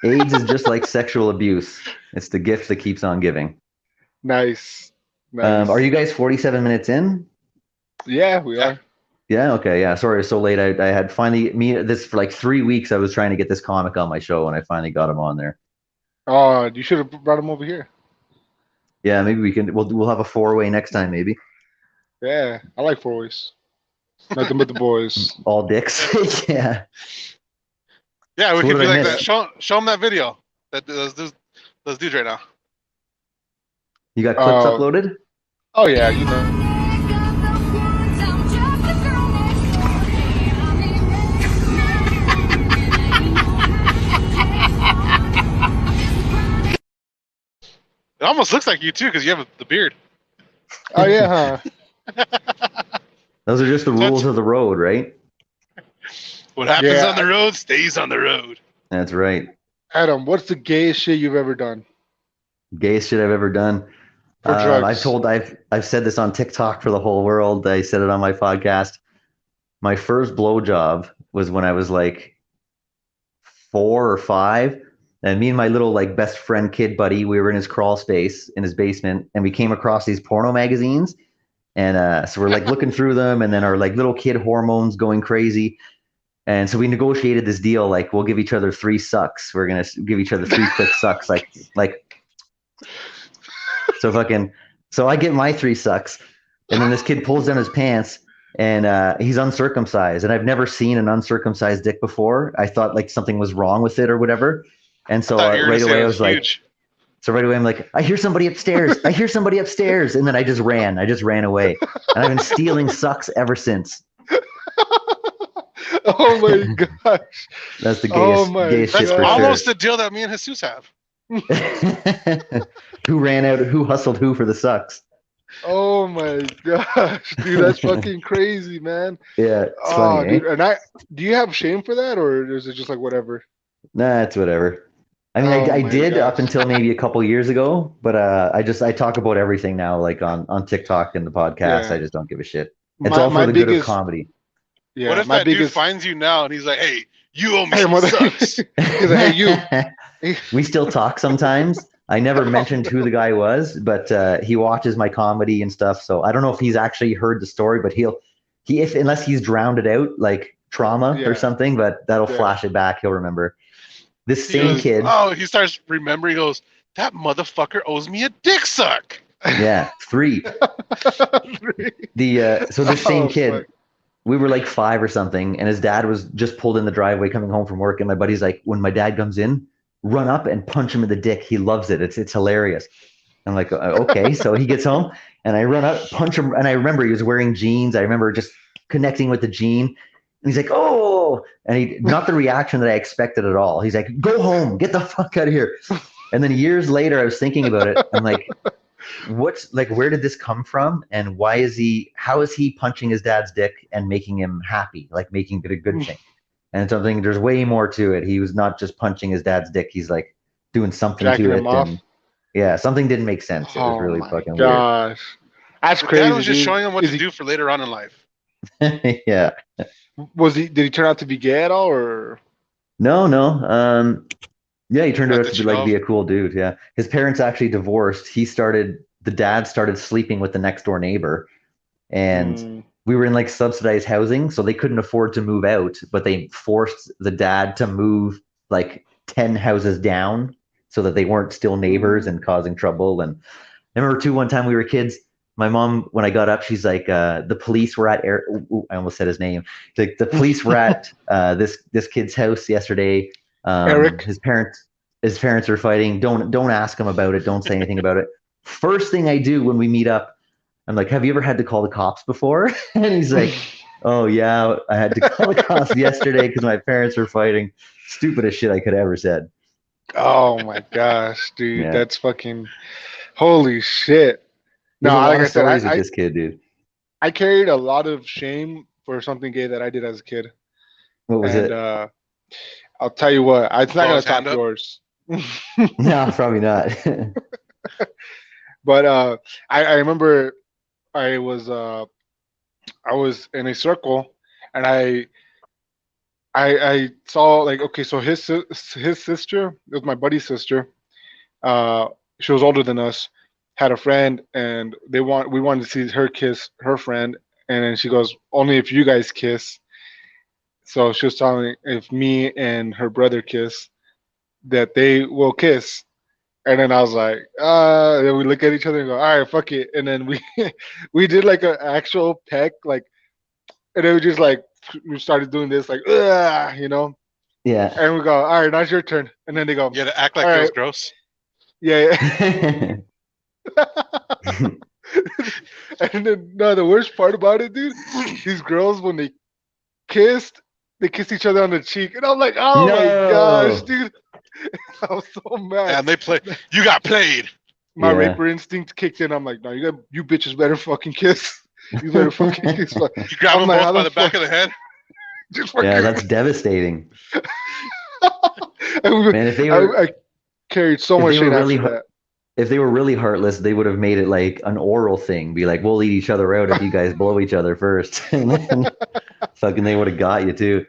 K: AIDS is just like sexual abuse. It's the gift that keeps on giving.
B: Nice. Nice.
K: Are you guys 47 minutes in?
B: Yeah, we
A: Yeah.
B: are.
K: Yeah. Okay. Yeah. Sorry, it's so late. I had finally this for like 3 weeks. I was trying to get this comic on my show, and I finally got him on there.
B: Oh, you should have brought him over here.
K: Yeah. Maybe we'll have a 4-way next time. Maybe
B: Yeah, I like four ways. Nothing but the boys.
K: all dicks. Yeah.
A: Yeah, we
K: So
A: could
K: what
A: be
K: did I
A: like
K: miss?
A: that. Show them that video. Those dudes right now.
K: You got clips
B: Oh.
K: uploaded?
B: Oh yeah, you know.
A: It almost looks like you too, because you have the beard.
B: Oh yeah, huh?
K: Those are just the rules of the road, right?
A: What happens
B: Yeah.
A: on the road stays on the road.
K: That's right.
B: Adam, what's the gayest shit you've ever done?
K: Gayest shit I've ever done.
B: For drugs.
K: I've said this on TikTok for the whole world. I said it on my podcast. My first blowjob was when I was like 4 or 5. And me and my little like best friend kid buddy, we were in his crawl space in his basement, and we came across these porno magazines. And so we're like looking through them, and then our like little kid hormones going crazy. And so we negotiated this deal, like we'll give each other 3 sucks. We're gonna give each other 3 quick sucks, like so I get my 3 sucks, and then this kid pulls down his pants, and he's uncircumcised, and I've never seen an uncircumcised dick before. I thought like something was wrong with it or whatever, and so
A: I thought you were
K: right
A: gonna say
K: away
A: it
K: I was like,
A: huge.
K: so right away I'm like, I hear somebody upstairs, I hear somebody upstairs, and then I just ran away, and I've been stealing sucks ever since.
B: Oh my gosh.
K: That's the
B: Oh
K: gayest,
B: my
K: gayest
A: That's
K: shit for
A: almost the deal that me and Jesus have.
K: sure. Who hustled who for the sucks?
B: Oh my gosh, dude, that's fucking crazy, man.
K: Yeah, it's
B: Oh,
K: funny, eh?
B: dude, do you have shame for that, or is it just like whatever?
K: Nah, it's whatever. I mean,
B: Oh
K: I
B: my
K: did up
B: gosh.
K: until maybe a couple years ago, but I talk about everything now, like on TikTok and the podcast. I
B: Yeah.
K: just don't give a shit. It's all for
B: My
K: the good of
B: biggest
K: comedy.
B: yeah,
A: What if
B: my
A: that dude
B: biggest
A: finds you now and he's like, "Hey, you owe me
B: hey
A: some
B: mother
A: subs."
B: he's like, hey you.
K: We still talk sometimes. I never mentioned who the guy was, but he watches my comedy and stuff. So I don't know if he's actually heard the story, but if unless he's drowned it out like trauma or
B: Yeah.
K: something, but that'll
B: Yeah.
K: flash it back. He'll remember. This
A: He
K: same
A: goes,
K: kid,
A: oh, he starts remembering. He goes, "That motherfucker owes me a dick suck."
K: yeah, 3. So this same
B: Oh,
K: kid,
B: fuck.
K: we were like 5 or something, and his dad was just pulled in the driveway coming home from work, and my buddy's like, when my dad comes in, run up and punch him in the dick. He loves it. It's hilarious. I'm like, okay. So he gets home, and I run up, punch him, and I remember he was wearing jeans. I remember just connecting with the jean. And he's like, oh, and he not the reaction that I expected at all. He's like, go home, get the fuck out of here. And then years later, I was thinking about it. I'm like, where did this come from? And how is he punching his dad's dick and making him happy, like making it a good thing? And so I'm thinking there's way more to it. He was not just punching his dad's dick. He's like doing something
B: Jacking
K: to it.
B: him off?
K: And yeah, something didn't make sense. It was really
B: my
K: fucking
B: gosh. That's
A: Dad
B: crazy.
A: was just
B: dude.
A: showing him what
B: Is
A: to do for later on in life.
K: weird. Yeah.
B: did he turn out to be gay at all or
K: No. Yeah, he turned
A: Not
K: out
A: that
K: to
A: you
K: be
A: know
K: be a cool dude. Yeah. His parents actually divorced. The dad started sleeping with the next door neighbor, and we were in like subsidized housing, so they couldn't afford to move out, but they forced the dad to move like 10 houses down so that they weren't still neighbors and causing trouble. And I remember too, one time we were kids, my mom, when I got up, she's like, the police were at I almost said his name. Like the police were at this kid's house yesterday.
B: Eric?
K: His parents are fighting. Don't ask him about it. Don't say anything about it. First thing I do when we meet up, I'm like, have you ever had to call the cops before? And he's like, oh yeah, I had to call the cops yesterday because my parents were fighting. Stupidest shit I could ever said.
B: Oh my gosh, dude.
K: Yeah.
B: That's fucking holy shit.
K: There's
B: No,
K: a lot
B: like
K: of
B: I said,
K: stories with this kid, dude.
B: I carried a lot of shame for something gay that I did as a kid.
K: What was
B: and
K: it?
B: I'll tell you what, it's not
A: Blow
B: gonna
A: his
B: top
A: hand up?
B: yours.
K: No, probably not.
B: But I remember I was in a circle, and I saw, like, okay, so his sister, it was my buddy's sister. She was older than us, had a friend, and we wanted to see her kiss her friend, and then she goes, only if you guys kiss. So she was telling me if me and her brother kiss, that they will kiss. And then I was like, then we look at each other and go, all right, fuck it. And then we did like an actual peck, like, and then we just like, we started doing this, like, you know?
K: Yeah.
B: And we go, all right, now it's your turn. And then they go,
A: You had to act like
B: All
A: it was
B: right.
A: gross.
B: yeah. And then, no, the worst part about it, dude, these girls, when they kissed each other on the cheek. And I'm like, oh my
K: No.
B: gosh, dude. I was so mad.
A: And they play. You got played.
B: My
K: Yeah.
B: raper instinct kicked in. I'm like, no, you bitches better fucking kiss. You better fucking kiss.
A: You grab
B: I'm
A: them
B: like,
A: both
B: how
A: by
B: the
A: the back
B: fuck-
A: of the head.
B: Just fucking,
K: Yeah, that's devastating.
B: and
K: Man, if they were
B: I carried so
K: if
B: much
K: they
B: shit
K: were
B: after
K: really
B: that.
K: if they were really heartless, they would have made it like an oral thing. Be like, we'll eat each other out if you guys blow each other first. And then fucking they would have got you too.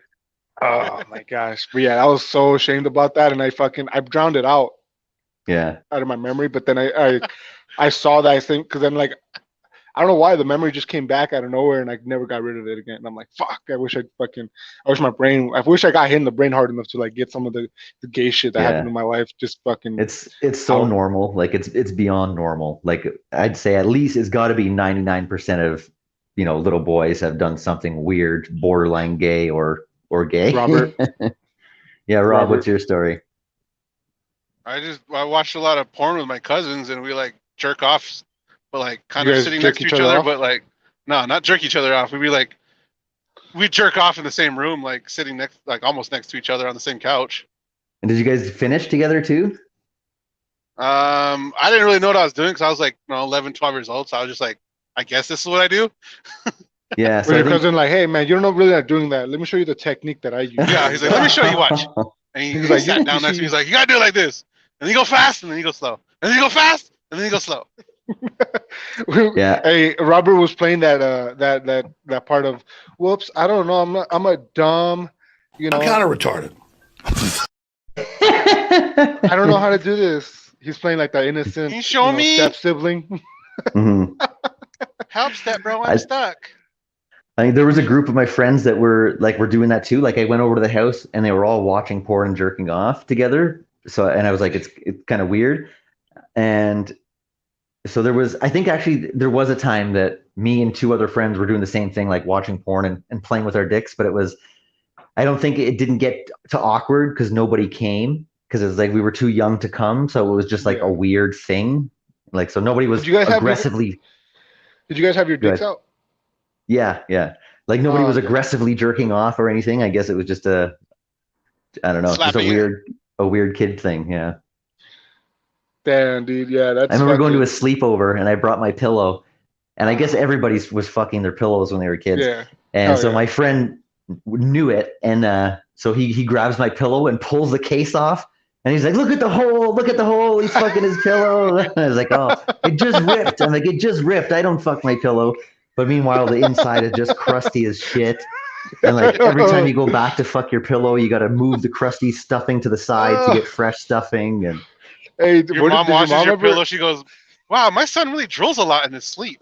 B: Oh my gosh. But yeah, I was so ashamed about that, and I drowned it out
K: Yeah.
B: of my memory. But then I saw that, I think, because then, like, I don't know why the memory just came back out of nowhere, and I never got rid of it again. And I'm like, fuck, I wish I got hit in the brain hard enough to like get some of the gay shit that
K: Yeah.
B: happened in my life. Just fucking.
K: It's so
B: Oh.
K: normal. Like it's beyond normal. Like I'd say at least it's got to be 99% of little boys have done something weird, borderline gay or gay.
B: Robert.
K: Yeah, Rob,
B: Robert.
K: what's your story?
A: I watched a lot of porn with my cousins, and we like jerk off, but like kind
B: You
A: of
B: guys
A: sitting
B: jerk
A: next to
B: each
A: each
B: other
A: other,
B: off?
A: but like no, not jerk each other off. We'd be like, we jerk off in the same room, like sitting almost next to each other on the same couch.
K: And did you guys finish together too?
A: I didn't really know what I was doing because I was like 11, 12 years old, so I was just like, I guess this is what I do.
K: Yeah. So
B: With
K: I
B: your
K: think-
B: cousin, like, hey man, you're not really not doing that. Let me show you the technique that I use.
A: Yeah, he's like, let me show you, watch. And And he sat down next to me. He's like, "You gotta do it like this." And then you go fast, and then you go slow. And then you go fast, and then you go slow.
K: Yeah.
B: Hey, Robert was playing that part of. Whoops! I don't know. I'm a dumb. You know.
E: I'm kind of retarded.
B: I don't know how to do this. He's playing like the innocent.
A: Can you show me?
B: Step sibling.
K: Mhm.
A: Help, step bro, I'm stuck.
K: I mean, there was a group of my friends that were doing that too. Like I went over to the house and they were all watching porn and jerking off together. So, and I was like, it's kind of weird. And so I think actually there was a time that me and 2 other friends were doing the same thing, like watching porn and playing with our dicks. But I don't think it didn't get to awkward because nobody came, because it was like we were too young to come. So it was just like a weird thing. Like, so nobody was aggressively.
B: Did you guys have your dicks out?
K: Yeah. Like nobody was aggressively jerking off or anything. I guess it was just I don't know, just a weird kid thing. Yeah.
B: Damn, dude. Yeah, that's.
K: I remember going to a sleepover and I brought my pillow, and I guess everybody was fucking their pillows when they were kids.
B: Yeah.
K: And so my friend knew it, and so he grabs my pillow and pulls the case off, and he's like, "Look at the hole! He's fucking his pillow." And I was like, "Oh, it just ripped." I'm like, "It just ripped. I don't fuck my pillow." But meanwhile, the inside is just crusty as shit. And like every time you go back to fuck your pillow, you got to move the crusty stuffing to the side to get fresh stuffing. And
B: hey,
A: your mom washes your pillow. She goes, "Wow, my son really drills a lot in his sleep."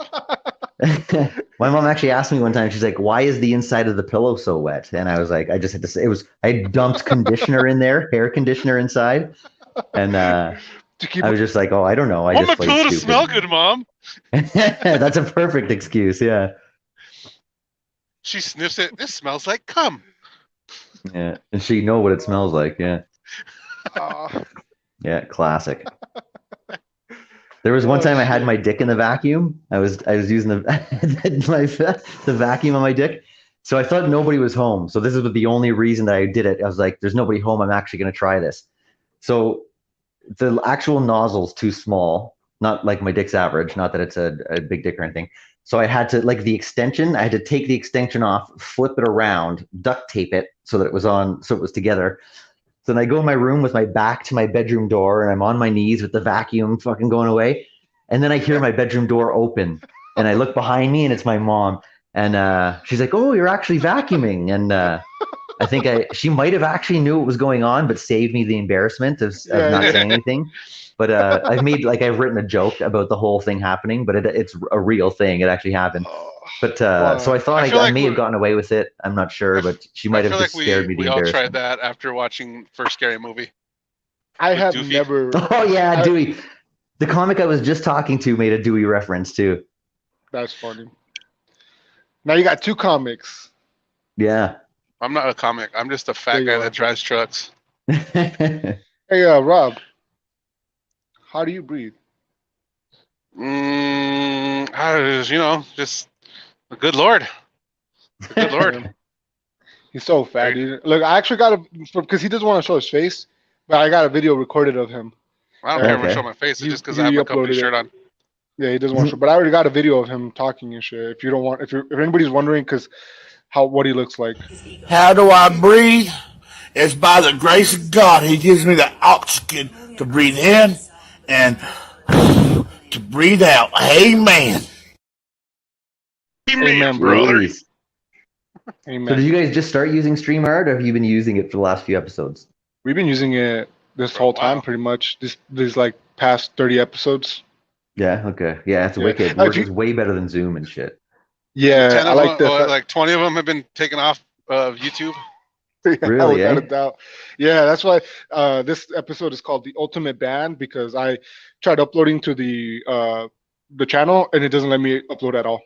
K: My mom actually asked me one time, she's like, "Why is the inside of the pillow so wet?" And I was like, I just had to say, I dumped conditioner in there, hair conditioner inside. And I was just like, "Oh, I don't know. I
A: want
K: just
A: my pillow to smell good, Mom."
K: That's a perfect excuse. Yeah.
A: She sniffs it. This smells like cum.
K: Yeah. And she know what it smells like. Yeah. Yeah. Classic. There was one time I had my dick in the vacuum. I was using the vacuum on my dick. So I thought nobody was home. So this is the only reason that I did it. I was like, there's nobody home. I'm actually going to try this. So the actual nozzle's too small, not like my dick's average, not that it's a big dick or anything. So I had to, like the extension, I had to take the extension off, flip it around, duct tape it so that it was together. So then I go in my room with my back to my bedroom door, and I'm on my knees with the vacuum fucking going away. And then I hear my bedroom door open, and I look behind me, and it's my mom. And she's like, "Oh, you're actually vacuuming." And I think she might have actually knew what was going on, but saved me the embarrassment of not saying anything. But I've written a joke about the whole thing happening, but it's a real thing. It actually happened. But so I thought I may have gotten away with it. I'm not sure, but she might have just scared me.
A: We all tried that after watching first Scary Movie.
B: I have never.
K: Oh yeah, Dewey. The comic I was just talking to made a Dewey reference too.
B: That's funny. Now you got 2 comics.
K: Yeah.
A: I'm not a comic. I'm just a fat guy that drives trucks.
B: Hey, Rob. How do you breathe?
A: Just the good Lord. The good Lord.
B: He's so fat, dude. Look, I actually got because he doesn't want to show his face, but I got a video recorded of him.
A: I don't care to show my face. It's just because I have a company shirt on.
B: Yeah, he doesn't want to show, but I already got a video of him talking and shit. If anybody's wondering, because what he looks like.
E: How do I breathe? It's by the grace of God. He gives me the oxygen to breathe in and to breathe out. Amen.
B: Amen, brother. Amen.
K: So did you guys just start using StreamYard, or have you been using it for the last few episodes?
B: We've been using it this whole time, pretty much. These like past 30 episodes.
K: Yeah. Okay. Yeah, it's wicked. It's way better than Zoom and shit.
B: Yeah, I like that.
A: Like 20 of them have been taken off of YouTube.
K: Really?
B: Without a doubt. Yeah, that's why this episode is called The Ultimate Ban, because I tried uploading to the channel and it doesn't let me upload at all.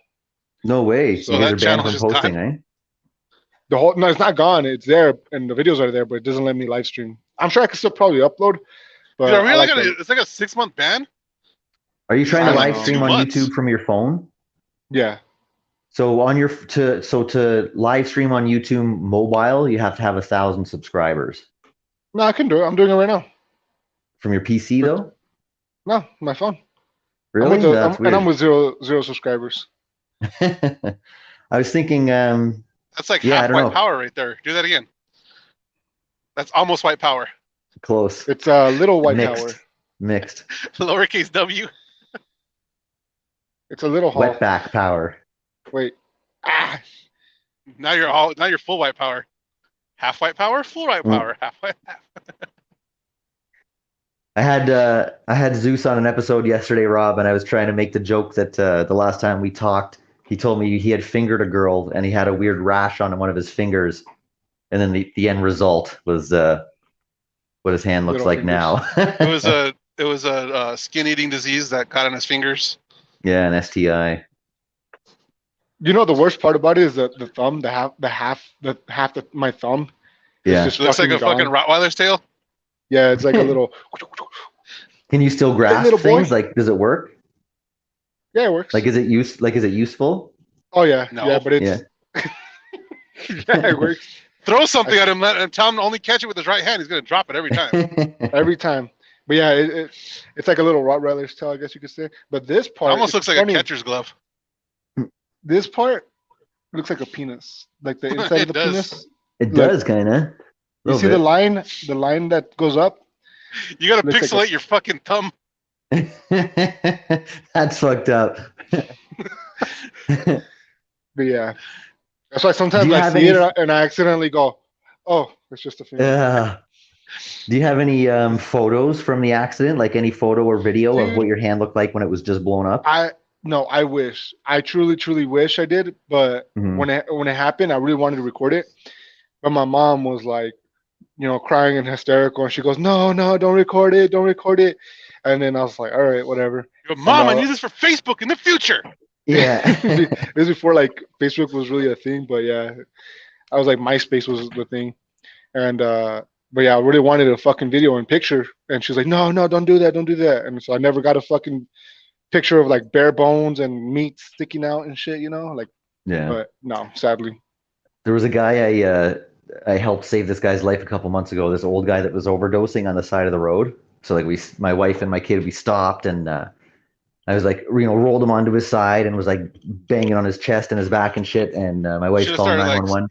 K: No way.
A: So
K: you guys
A: that
K: are banned from posting, eh?
B: No, it's not gone. It's there and the videos are there, but it doesn't let me live stream. I'm sure I could still probably upload. But
A: it's like a 6-month ban.
K: Are you trying to live stream on YouTube from your phone?
B: Yeah.
K: So to live stream on YouTube mobile, you have to have 1,000 subscribers.
B: No, I can do it. I'm doing it right now.
K: From your PC though?
B: No, my phone.
K: Really?
B: And I'm with zero subscribers.
K: I was thinking.
A: That's like half my power right there. Do that again. That's almost white power.
K: Close.
B: It's a little white
K: Mixed.
B: power.
K: Mixed.
A: Lowercase w.
B: It's a little hall.
K: Wetback power.
B: Wait.
A: Now you're full white power. Half white power, full white power, half white.
K: I had Zeus on an episode yesterday, Rob, and I was trying to make the joke that the last time we talked, he told me he had fingered a girl and he had a weird rash on one of his fingers, and then the end result was what his hand looks
B: Little
K: like
B: fingers.
K: now.
A: It was a skin eating disease that got on his fingers.
K: Yeah, an STI.
B: You know the worst part about it is the thumb, the half of my thumb.
K: Yeah.
B: Is just
A: It looks like a
B: gone.
A: fucking Rottweiler's tail.
B: Yeah, it's like a little.
K: Can you still grasp
B: little boy.
K: things? Like, does it work?
B: Yeah, it works.
K: Like, is it useful?
B: Oh yeah,
A: No.
B: yeah, but it's
K: Yeah.
B: yeah, it works
A: Throw something at him and tell him to only catch it with his right hand. He's gonna drop it every time.
B: every time. But yeah, it's like a little Rottweiler's tail, I guess you could say. But this
A: It
B: part
A: almost
B: it's
A: looks like
B: funny.
A: a catcher's glove.
B: This part looks like a penis, like the inside of
A: It
B: the
A: does.
B: penis.
K: It
B: Like-
K: does, kind of.
B: You see the line that goes up.
A: You gotta
B: Looks like
A: pixelate
B: a-
A: your fucking thumb.
K: That's fucked up.
B: But yeah, that's why sometimes
K: Do you
B: I
K: have
B: see
K: any-
B: it and I accidentally go, "Oh, it's just a finger."
K: Yeah. Do you have any photos from the accident? Like any photo or video of what your hand looked like when it was just blown up?
B: I wish. I truly wish I did. But
K: Mhm.
B: when it happened, I really wanted to record it. But my mom was like, crying and hysterical, and she goes, "No, don't record it, don't record it." And then I was like, "All right, whatever."
A: Your mom, I
B: No.
A: need this for Facebook in the future.
K: Yeah.
B: This is before like Facebook was really a thing, but yeah, I was like MySpace was the thing, and but yeah, I really wanted a fucking video and picture, and she's like, "No, don't do that, don't do that," and so I never got a fucking picture of like bare bones and meat sticking out and shit, like.
K: Yeah.
B: But no, sadly.
K: There was a guy I helped save this guy's life a couple months ago. This old guy that was overdosing on the side of the road. So like my wife and my kid, we stopped and I was like, rolled him onto his side and was like banging on his chest and his back and shit. And my wife's
A: Should've
K: calling
A: started, like,
K: 911.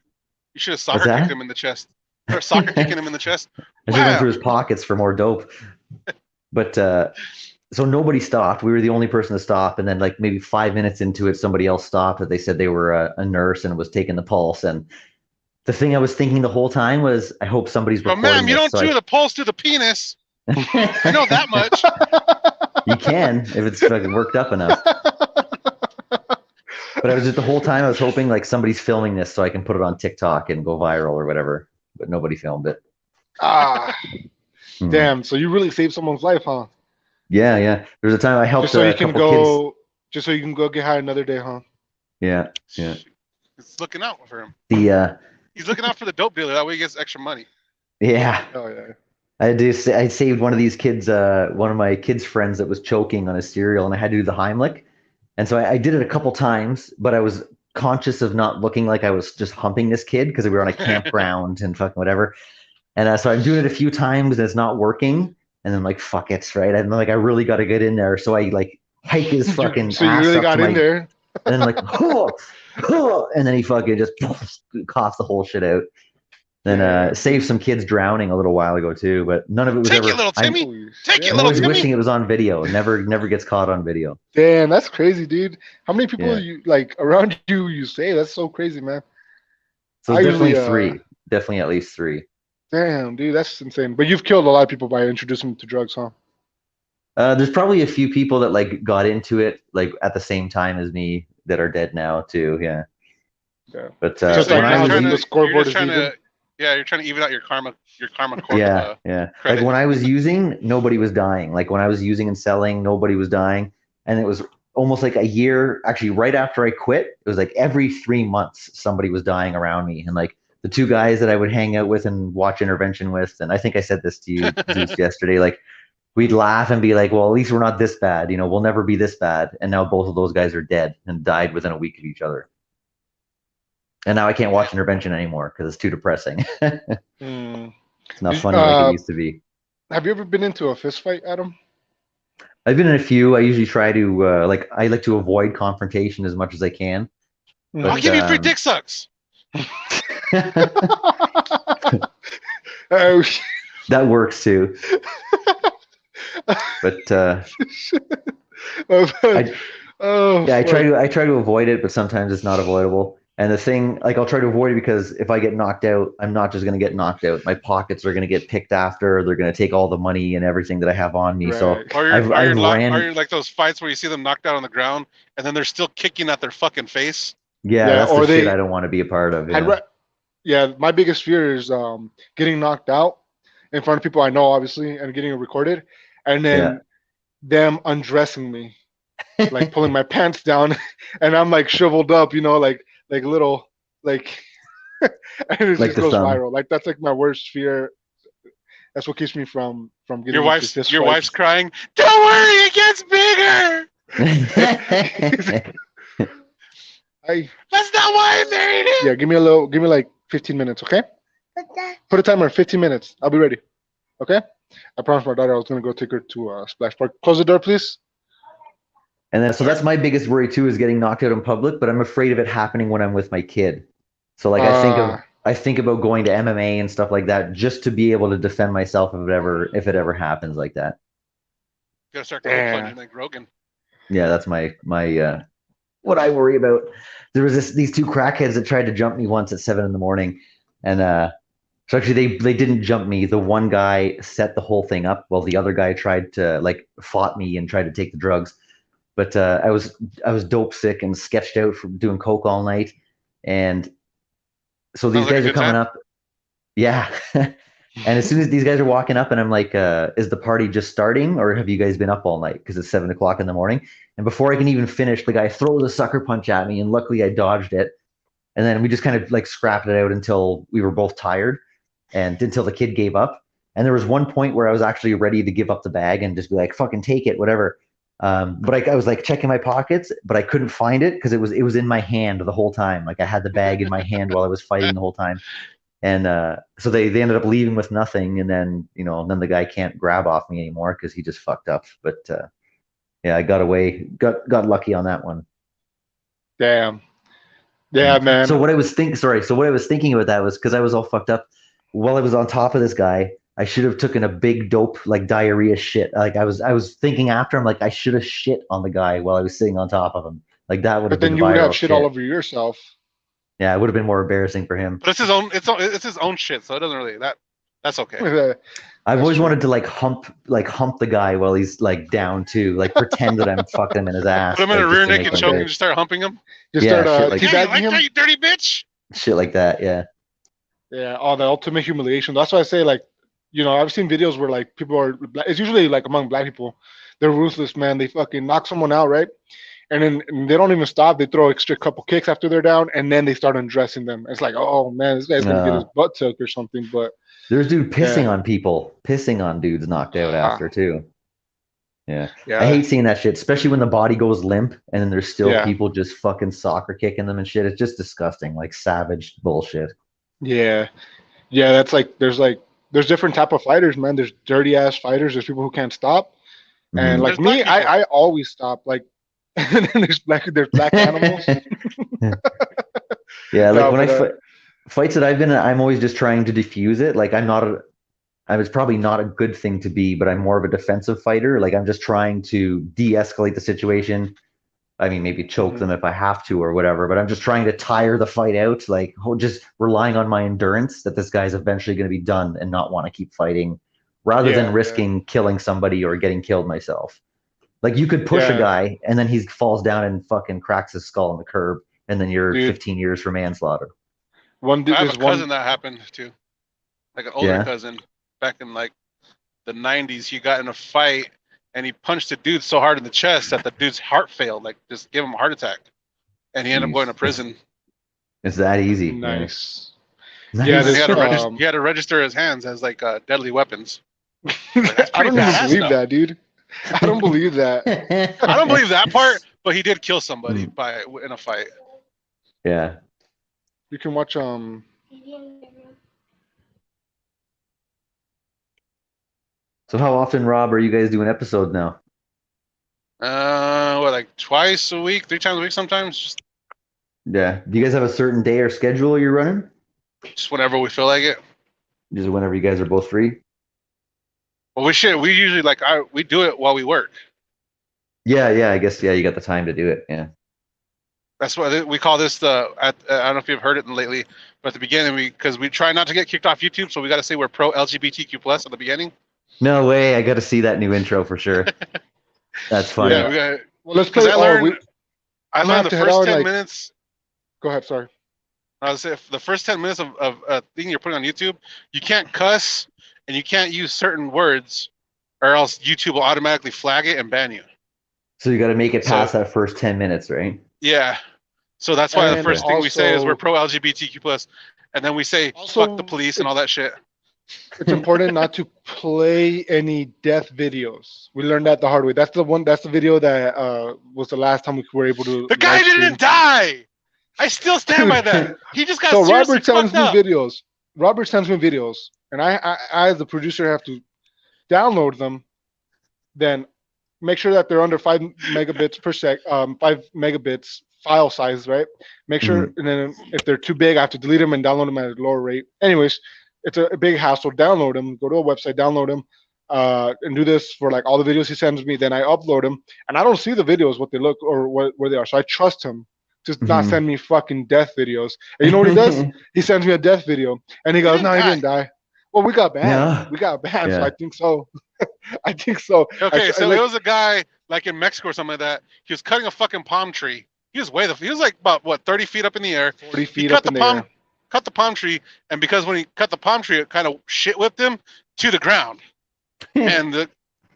A: You should have
K: What's
A: soccer
K: that?
A: kicked him in the chest. Or soccer kicking him in the chest.
K: I just went
A: Wow.
K: through his pockets for more dope. But so nobody stopped. We were the only person to stop. And then like maybe 5 minutes into it, somebody else stopped. That they said they were a nurse and was taking the pulse. And the thing I was thinking the whole time was, I hope somebody's
A: But
K: recording
A: ma'am, you
K: this,
A: don't
K: so
A: do the pulse to the penis. I know that much.
K: You can if it's fucking worked up enough. But I was just the whole time I was hoping like somebody's filming this so I can put it on TikTok and go viral or whatever. But nobody filmed it. Mhm.
B: Damn. So you really saved someone's life, huh?
K: Yeah. There's a time I helped
B: Just so
K: a
B: you can
K: couple kids.
B: go. Just so you can go get high another day, huh?
K: Yeah.
A: He's looking out for him.
K: The
A: He's looking out for the dope dealer. That way he gets extra money.
K: yeah.
B: Oh yeah.
K: I saved one of these kids, one of my kids' friends that was choking on his cereal, and I had to do the Heimlich. And so I did it a couple times, but I was conscious of not looking like I was just humping this kid because we were on a campground and fucking whatever. And so I'm doing it a few times and it's not working. And then like, fuck it, right? I'm like, I really got to get in there. So I like hike his fucking
B: So you
K: ass
B: really
K: up
B: got
K: to
B: in
K: my,
B: there.
K: and then like, and then he fucking just coughs the whole shit out. Then saved some kids drowning a little while ago too, but none of it was
A: Take
K: ever.
A: it, little Timmy. Take it,
K: I'm
A: little
K: always
A: Timmy.
K: wishing it was on video. Never gets caught on video.
B: Damn, that's crazy, dude. How many people
K: Yeah.
B: you like around you say? That's so crazy, man.
K: So
B: I
K: definitely
B: usually,
K: three. Definitely at least three.
B: Damn, dude, that's insane. But you've killed a lot of people by introducing them to drugs, huh?
K: There's probably a few people that like got into it like at the same time as me that are dead now too. Yeah.
B: Yeah.
K: But
B: Just
K: when
B: like
K: I
B: how
K: was
B: the
K: in-
B: scoreboard
A: You're
B: is
A: just trying
B: even.
A: to, you're trying to even out your karma
K: yeah. Like
A: credit.
K: when I was using, nobody was dying. Like when I was using and selling, nobody was dying. And it was almost like a year, actually right after I quit, it was like every 3 months somebody was dying around me. And like the two guys that I would hang out with and watch Intervention with, and I think I said this to you Zeus, yesterday, like we'd laugh and be like, well, at least we're not this bad. We'll never be this bad. And now both of those guys are dead and died within a week of each other. And now I can't watch Intervention anymore because it's too depressing.
B: Mm.
K: It's not funny like it used to be.
B: Have you ever been into a fist fight, Adam?
K: I've been in a few. I usually try to I like to avoid confrontation as much as I can.
A: I'll give you free dick sucks.
B: Oh,
K: That works too. But I try to avoid it, but sometimes it's not avoidable. And the thing, like, I'll try to avoid it because if I get knocked out, I'm not just going to get knocked out. My pockets are going to get picked after. They're going to take all the money and everything that I have on me. So
A: Or you're like those fights where you see them knocked out on the ground and then they're still kicking at their fucking face.
K: That's the shit I don't want to be a part of.
B: Yeah, my biggest fear is getting knocked out in front of people I know, obviously, and getting it recorded, and then them undressing me, like pulling my pants down, and I'm like shriveled up, like little, like, and it
K: Like
B: just
K: the
B: goes
K: thumb.
B: viral. Like that's like my worst fear. That's what keeps me from getting
A: Your
B: into fist
A: wife's
B: fights.
A: crying. Don't worry, it gets bigger. That's not why I married him.
B: Yeah, give me like 15 minutes, okay? Put a timer, 15 minutes. I'll be ready. Okay? I promised my daughter I was gonna go take her to Splash Park. Close the door, please.
K: And then, so that's my biggest worry too, is getting knocked out in public. But I'm afraid of it happening when I'm with my kid. So like I think about going to MMA and stuff like that just to be able to defend myself if it ever happens like that.
A: Gotta start plunging like Rogan.
K: Yeah, that's my what I worry about. There was these two crackheads that tried to jump me once at 7 a.m, and so actually they didn't jump me. The one guy set the whole thing up while the other guy tried to fought me and tried to take the drugs. But I was dope sick and sketched out from doing coke all night, and so these guys are coming up. Yeah. And as soon as these guys are walking up, and I'm like, is the party just starting, or have you guys been up all night? Because it's 7 o'clock in the morning. And before I can even finish, the guy throws a sucker punch at me, and luckily I dodged it. And then we just kind of scrapped it out until we were both tired, and until the kid gave up. And there was one point where I was actually ready to give up the bag and just be like, fucking take it, whatever. But I was checking my pockets, but I couldn't find it because it was in my hand the whole time. I had the bag in my hand while I was fighting the whole time. And so they ended up leaving with nothing, and then then the guy can't grab off me anymore because he just fucked up. But I got got lucky on that one.
B: Damn. Yeah, man.
K: So what I was thinking about that was because I was all fucked up while I was on top of this guy. I should have taken a big dope diarrhea shit. I was thinking after, I'm like, I should have shit on the guy while I was sitting on top of him. That would have been. But
B: then you would have shit all over yourself.
K: Yeah, it would have been more embarrassing for him.
A: But it's his own shit, so it doesn't really that's okay.
K: I've always wanted to hump the guy while he's down too, pretend that I'm fucking him in his ass.
A: Put him in a rear naked choke and just start humping him.
B: Just start
A: teabagging him. You dirty bitch.
K: Shit like that, yeah.
B: Yeah, the ultimate humiliation. That's why I say I've seen videos where people are. It's usually among black people. They're ruthless, man. They fucking knock someone out, right? And then they don't even stop. They throw extra couple kicks after they're down, and then they start undressing them. It's like, oh man, this guy's gonna get his butt took or something. But
K: there's dude pissing on people, pissing on dudes knocked out after too. Yeah, I hate seeing that shit, especially when the body goes limp and then there's still people just fucking soccer kicking them and shit. It's just disgusting, savage bullshit.
B: Yeah, that's there's different type of fighters, man. There's dirty ass fighters. There's people who can't stop, and me, I always stop. And then there's black animals.
K: Yeah, when fights that I've been in, I'm always just trying to defuse it. I was probably not a good thing to be, but I'm more of a defensive fighter. I'm just trying to de-escalate the situation. I mean, maybe choke them if I have to or whatever, but I'm just trying to tire the fight out, just relying on my endurance that this guy's eventually going to be done and not want to keep fighting rather than risking killing somebody or getting killed myself. You could push a guy and then he falls down and fucking cracks his skull on the curb, and then you're 15 years for manslaughter.
A: I have a cousin that happened to, an older cousin back in the 90s. He got in a fight and he punched a dude so hard in the chest that the dude's heart failed, just gave him a heart attack, and he ended up going to prison.
K: It's that easy.
B: Nice.
A: Yeah, he had to register his hands as deadly weapons.
B: I don't even believe that, dude. I don't believe that.
A: I don't believe that part, but he did kill somebody in a fight.
K: Yeah.
B: You can watch
K: So how often, Rob, are you guys doing episodes now?
A: Twice a week, 3 times a week sometimes.
K: Yeah. Do you guys have a certain day or schedule you're running?
A: Just whenever we feel like it.
K: Just whenever you guys are both free.
A: Well, we usually we do it while we work.
K: Yeah, I guess you got the time to do it. Yeah.
A: That's why we call this I don't know if you've heard it lately, but at the beginning because we try not to get kicked off YouTube, so we got to say we're pro LGBTQ plus at the beginning.
K: No way! I got to see that new intro for sure. That's funny.
A: Yeah,
B: well, let's play.
A: I learned the first 10 minutes.
B: Go ahead. Sorry.
A: I was saying the first 10 minutes of a thing you're putting on YouTube, you can't cuss and you can't use certain words, or else YouTube will automatically flag it and ban you.
K: So you got to make it past that first 10 minutes, right?
A: Yeah. So that's why the first thing we say is we're pro LGBTQ plus, and then we say fuck the police and all that shit.
B: It's important not to play any death videos. We learned that the hard way. That's the video that was the last time we were able to.
A: The guy didn't die. I still stand by that. He just got
B: so
A: seriously
B: Robert sends
A: fucked
B: me
A: up.
B: videos. Robert sends me videos, and I as the producer have to download them, then make sure that they're under 5 megabits per sec, 5 megabits file size, right? Make sure, and then if they're too big, I have to delete them and download them at a lower rate. Anyways, it's a big hassle. Download them, go to a website, download them, and do this for like all the videos he sends me. Then I upload them, and I don't see the videos what they look or where they are. So I trust him to not send me fucking death videos. And you know what he does? He sends me a death video, and he goes, "No, he didn't die." Well, we got banned.
K: Yeah.
B: We got banned.
K: Yeah.
B: So I think so. I think so.
A: Okay, so there was a guy like in Mexico or something like that. He was cutting a fucking palm tree. He was like about 30 feet up in the air.
B: 40 feet up in the air.
A: Cut the palm tree, and because when he cut the palm tree, it kind of shit whipped him to the ground. And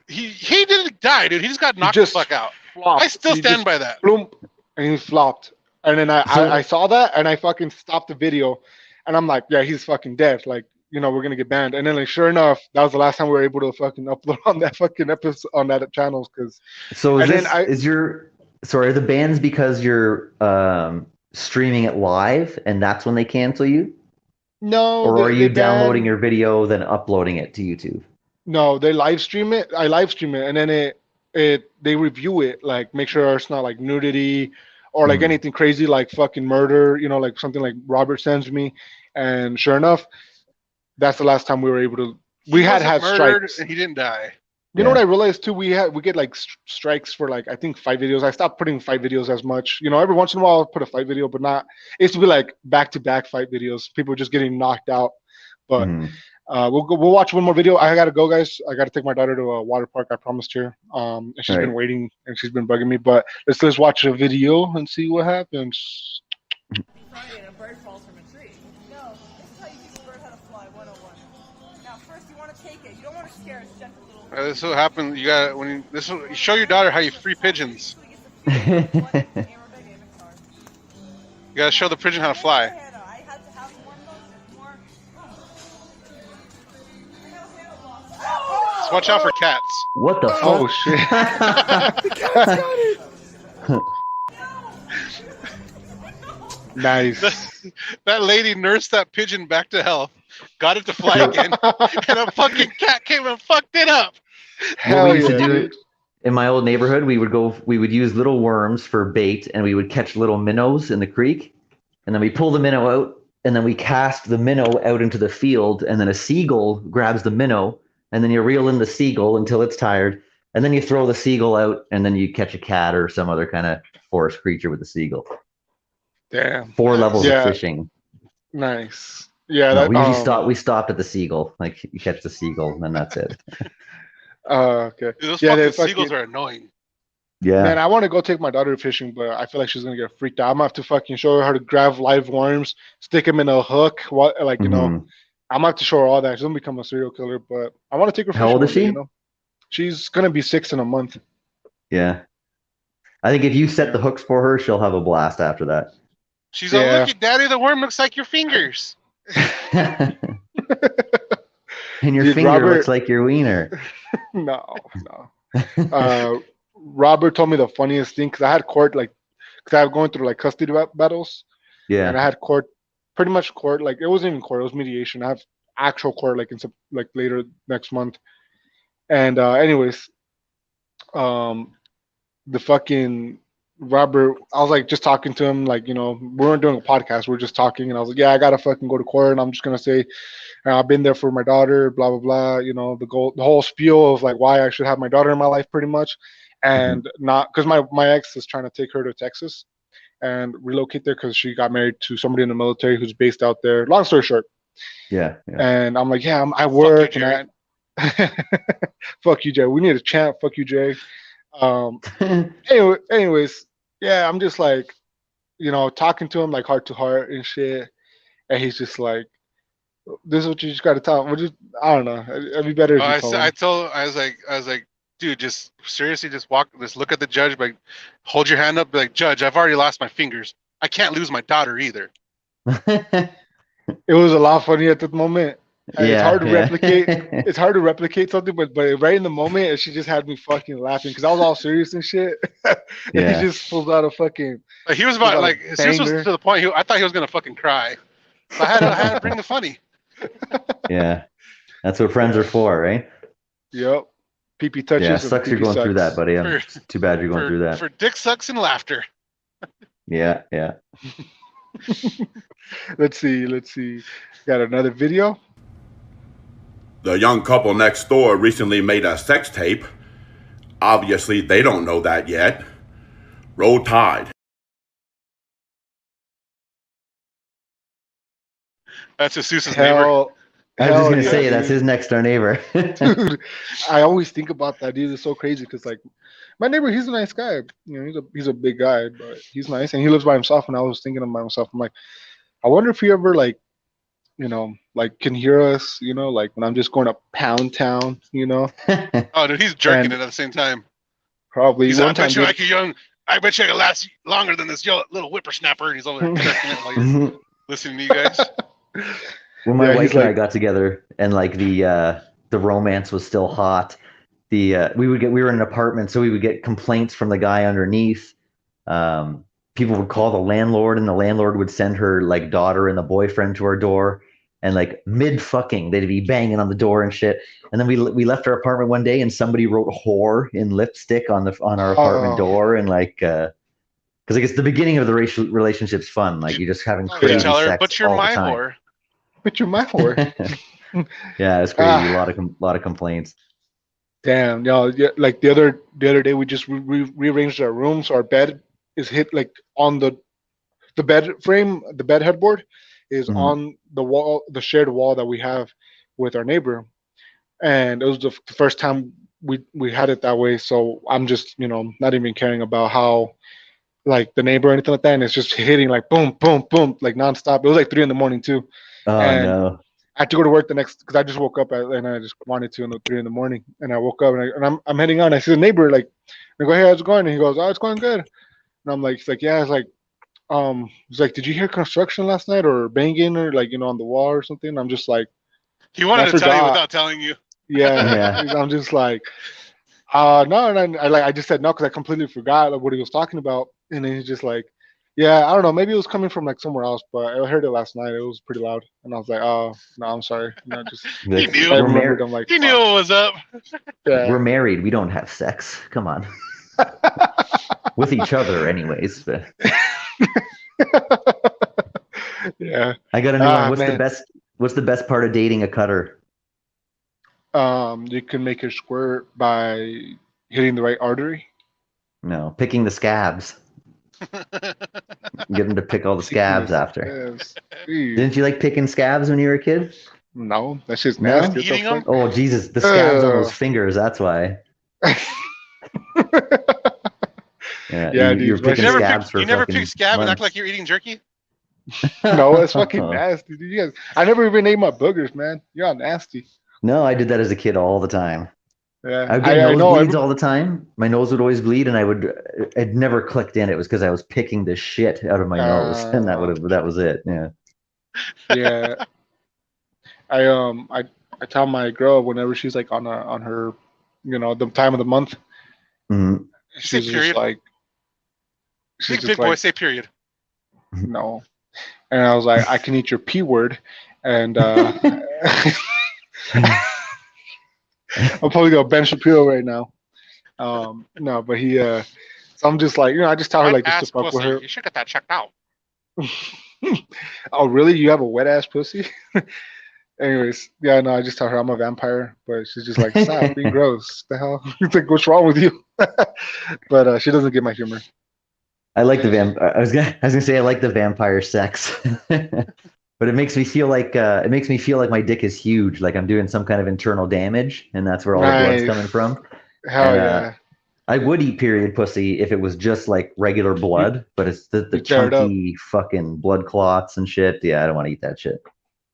A: he didn't die, dude. He just got knocked the fuck out.
B: Flopped.
A: I still stand by that.
B: Boom, and he flopped. And then I saw that, and I fucking stopped the video, and I'm like, yeah, he's fucking dead. Like, you know, we're gonna get banned. And then, like, sure enough, that was the last time we were able to fucking upload on that fucking episode on that channels. Cause
K: so are the bans because you're streaming it live and that's when they cancel you?
B: No.
K: Or are you downloading your video then uploading it to YouTube?
B: No, they live stream it. I live stream it, and then they review it, like make sure it's not like nudity or like anything crazy like fucking murder, you know, like something like Robert sends me. And sure enough, that's the last time we were able to. We had strikes,
A: and he didn't die.
B: You know what I realized too? We get like strikes for like I think 5 videos. I stopped putting 5 videos as much. You know, every once in a while I'll put a fight video, but not. It used to be like back-to-back fight videos. People just getting knocked out. But we'll watch one more video. I gotta go, guys. I gotta take my daughter to a water park. I promised her. And she's been waiting and she's been bugging me. But let's watch a video and see what happens.
L: And a bird falls from a tree. No, this is how you teach a bird how to fly 101. Now, first you want to take it. You don't want to scare it. It's just a little.
A: This is what happens. You got you show your daughter how you free pigeons. You gotta show the pigeon how to fly. Just watch out for cats.
K: What the fuck?
B: Oh shit!
L: The cat's got it.
B: Nice.
A: That lady nursed that pigeon back to health, got it to fly again, and a fucking cat came and fucked it up.
K: What we used to do in my old neighborhood, we would use little worms for bait, and we would catch little minnows in the creek, and then we pull the minnow out, and then we cast the minnow out into the field, and then a seagull grabs the minnow, and then you reel in the seagull until it's tired, and then you throw the seagull out, and then you catch a cat or some other kind of forest creature with the seagull.
B: Damn.
K: 4 levels of fishing.
B: Nice. Yeah.
K: No, we usually we stopped at the seagull. Like you catch the seagull, and then that's it.
B: Okay.
A: Dude, those fucking seagulls are annoying.
K: Yeah.
B: Man, I want to go take my daughter fishing, but I feel like she's gonna get freaked out. I'm gonna have to fucking show her how to grab live worms, stick them in a hook. What, like you know, I'm gonna have to show her all that. She's gonna become a serial killer, but I want to take her.
K: How old is she?
B: You know? She's gonna be 6 in a month.
K: Yeah. I think if you set the hooks for her, she'll have a blast after that.
A: She's like, look at Daddy, the worm looks like your fingers.
K: And your finger looks like your wiener.
B: No. Robert told me the funniest thing because I had court, like, because I was going through like custody battles.
K: Yeah.
B: And I had court, pretty much court, like it wasn't even court, it was mediation. I have actual court like later next month. And anyways, the fucking Robert, I was like just talking to him, like, we weren't doing a podcast, we were just talking, and I was like, yeah, I gotta fucking go to court, and I'm just gonna say I've been there for my daughter, blah blah blah, the whole spiel of like why I should have my daughter in my life, pretty much, and not because my ex is trying to take her to Texas and relocate there because she got married to somebody in the military who's based out there. Long story short.
K: Yeah.
B: And I'm like, yeah, I work, and fuck you, Jay. We need a chant. Fuck you, Jay. Anyways, yeah, I'm just like, talking to him like heart to heart and shit, and he's just like, "This is what you just got to tell him." I don't know. It'd be better.
A: I was like, dude, just seriously, just look at the judge, like, hold your hand up, be like, Judge, I've already lost my fingers. I can't lose my daughter either.
B: It was a lot funny at the moment. It's hard to replicate. It's hard to replicate something, but right in the moment, she just had me fucking laughing because I was all serious and shit. And he just pulls out a fucking.
A: Like, he was about like this was to the point. I thought he was gonna fucking cry. So I had to bring the funny.
K: Yeah, that's what friends are for, right?
B: Yep. PP touches.
K: Yeah, sucks you're going through that, buddy. Too bad you're going through that.
A: For dick sucks and laughter.
K: Yeah.
B: Let's see. Got another video.
M: The young couple next door recently made a sex tape. Obviously, they don't know that yet. Roll Tide.
A: That's Jesus's neighbor.
K: I was just going to say, that's his next door neighbor.
B: Dude, I always think about that, dude. It's so crazy because, like, my neighbor, he's a nice guy. He's a big guy, but he's nice. And he lives by himself. And I was thinking about myself, I'm like, I wonder if he ever, like, like can hear us, like when I'm just going to Pound Town,
A: Oh, dude, he's jerking it at the same time.
B: Probably.
A: I bet you I could last longer than this little whippersnapper. And he's over there jerking it while you're listening to you guys.
K: When my wife and I got together, and like the romance was still hot, we were in an apartment, so we would get complaints from the guy underneath. People would call the landlord, and the landlord would send her like daughter and the boyfriend to our door, and like mid fucking they'd be banging on the door and shit. And then we left our apartment one day, and somebody wrote "whore" in lipstick on our apartment door, and like because I guess the beginning of the relationship's fun, like you're just having crazy sex
A: but you're
K: all
A: my
K: the time.
A: whore.
B: But you're my whore.
K: Yeah, it's crazy. A lot of complaints.
B: Damn, like the other day we just rearranged our rooms. Our bed is hit like on the bed frame, the bed headboard is on the wall, the shared wall that we have with our neighbor, and it was the first time we had it that way. So I'm just not even caring about how like the neighbor or anything like that, and it's just hitting like boom boom boom like nonstop. It was like 3 a.m. too.
K: Oh no.
B: I had to go to work because I just woke up and I just wanted to 3 a.m. and I woke up and I'm heading on. I see the neighbor like, I go, hey, how's it going? And he goes, oh, it's going good. And I'm like, he's like, yeah. It's like, he's like, did you hear construction last night or banging or like on the wall or something? And I'm just like,
A: he wanted to tell you without telling you.
B: Yeah. I'm just like, no, and I just said no because I completely forgot what he was talking about. And then he's just like, yeah, I don't know. Maybe it was coming from like somewhere else, but I heard it last night. It was pretty loud, and I was like, "Oh, no, I'm sorry." No, just
A: he knew.
B: I remembered. I'm like,
A: he knew what was up.
B: Yeah.
K: We're married. We don't have sex. Come on. With each other, anyways. But...
B: Yeah.
K: I got a new one. What's the best part of dating a cutter?
B: You can make her squirt by hitting the right artery.
K: No, picking the scabs. Get them to pick all the scabs after. Didn't you like picking scabs when you were a kid?
B: No, that's just nasty.
A: Eating them?
K: Oh Jesus, the scabs on those fingers. That's why.
B: Yeah,
K: you're picking scabs for.
A: You never pick scab
K: months.
A: and act like you're eating jerky.
B: No, it's fucking nasty, dude. You guys, I never even ate my boogers, man. You're all nasty.
K: No, I did that as a kid all the time.
B: Yeah,
K: I would get nosebleeds all the time. My nose would always bleed, and it never clicked in. It was because I was picking the shit out of my nose, and that was it. Yeah.
B: Yeah. I tell my girl whenever she's like on her, the time of the month.
K: Mm-hmm.
B: She's just like.
A: Big boy, say period.
B: No. And I was like, I can eat your P word, and I'm probably gonna Ben Shapiro right now. No, but he So I'm just like, I just tell her
A: Wet
B: like just
A: ass
B: to fuck
A: pussy.
B: with her.
A: You should get that checked out.
B: Oh, really? You have a wet ass pussy? Anyways, yeah, no, I just tell her I'm a vampire, but she's just like, stop being gross. The hell? It's like, what's wrong with you? But she doesn't get my humor.
K: I like the I was gonna say I like the vampire sex, but it makes me feel like my dick is huge, like I'm doing some kind of internal damage, and that's where all the blood's coming from.
B: Hell
K: And,
B: yeah.
K: I would eat period pussy if it was just like regular blood, but it's the chunky fucking blood clots and shit. Yeah, I don't want to eat that shit.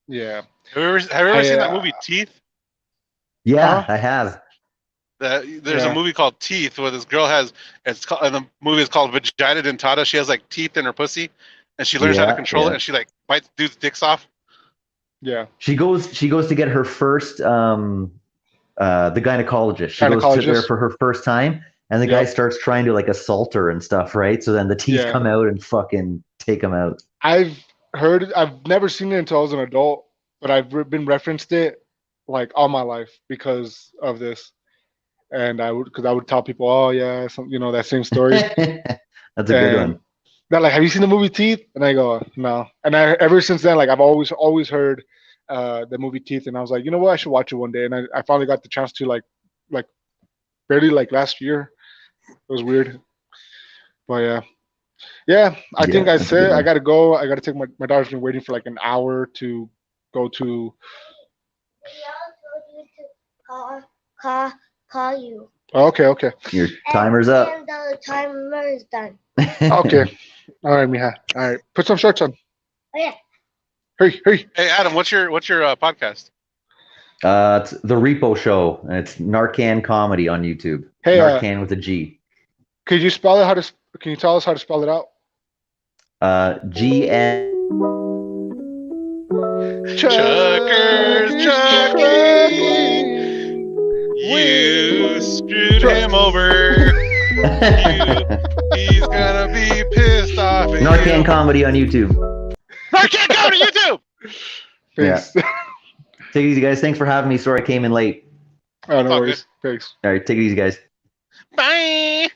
B: Yeah.
A: Have you ever seen that movie Teeth?
K: Yeah, I have.
A: There's a movie called Teeth where this girl and the movie is called Vagina Dentata. She has like teeth in her pussy, and she learns how to control it, and she like bites dudes' dicks off.
B: Yeah.
K: She goes to get her first the gynecologist. She goes to there for her first time, and the guy starts trying to like assault her and stuff, right? So then the teeth come out and fucking take them out.
B: I've never seen it until I was an adult, but I've been referenced it like all my life because of this. And I would tell people, oh yeah, that same story.
K: That's a good one.
B: They're like, have you seen the movie Teeth? And I go, no. And ever since then, like I've always heard the movie Teeth, and I was like, you know what, I should watch it one day. And I finally got the chance to like barely like last year. It was weird, but yeah. I think I said I gotta go. I gotta take my daughter's been waiting for like an hour to go to.
C: Call you.
B: Okay.
K: Your timer's up.
C: And the timer is done.
B: Okay. All right, Mija. All right. Put some shorts on.
C: Oh, yeah.
B: Hey.
A: Hey, Adam, what's your podcast?
K: It's The Repo Show, and it's Narcan Comedy on YouTube.
B: Hey,
K: Narcan with a G.
B: Could you spell it? Can you tell us how to spell it out?
K: GN.
A: Chuckers. You screwed him over. He's gonna be pissed off at
K: Narcan
A: you.
K: Comedy on YouTube.
A: Narcan Comedy YouTube!
B: Thanks.
K: Yeah. Take it easy, guys. Thanks for having me. Sorry I came in late.
B: Oh, no worries. Thanks.
K: All right, take it easy, guys.
A: Bye.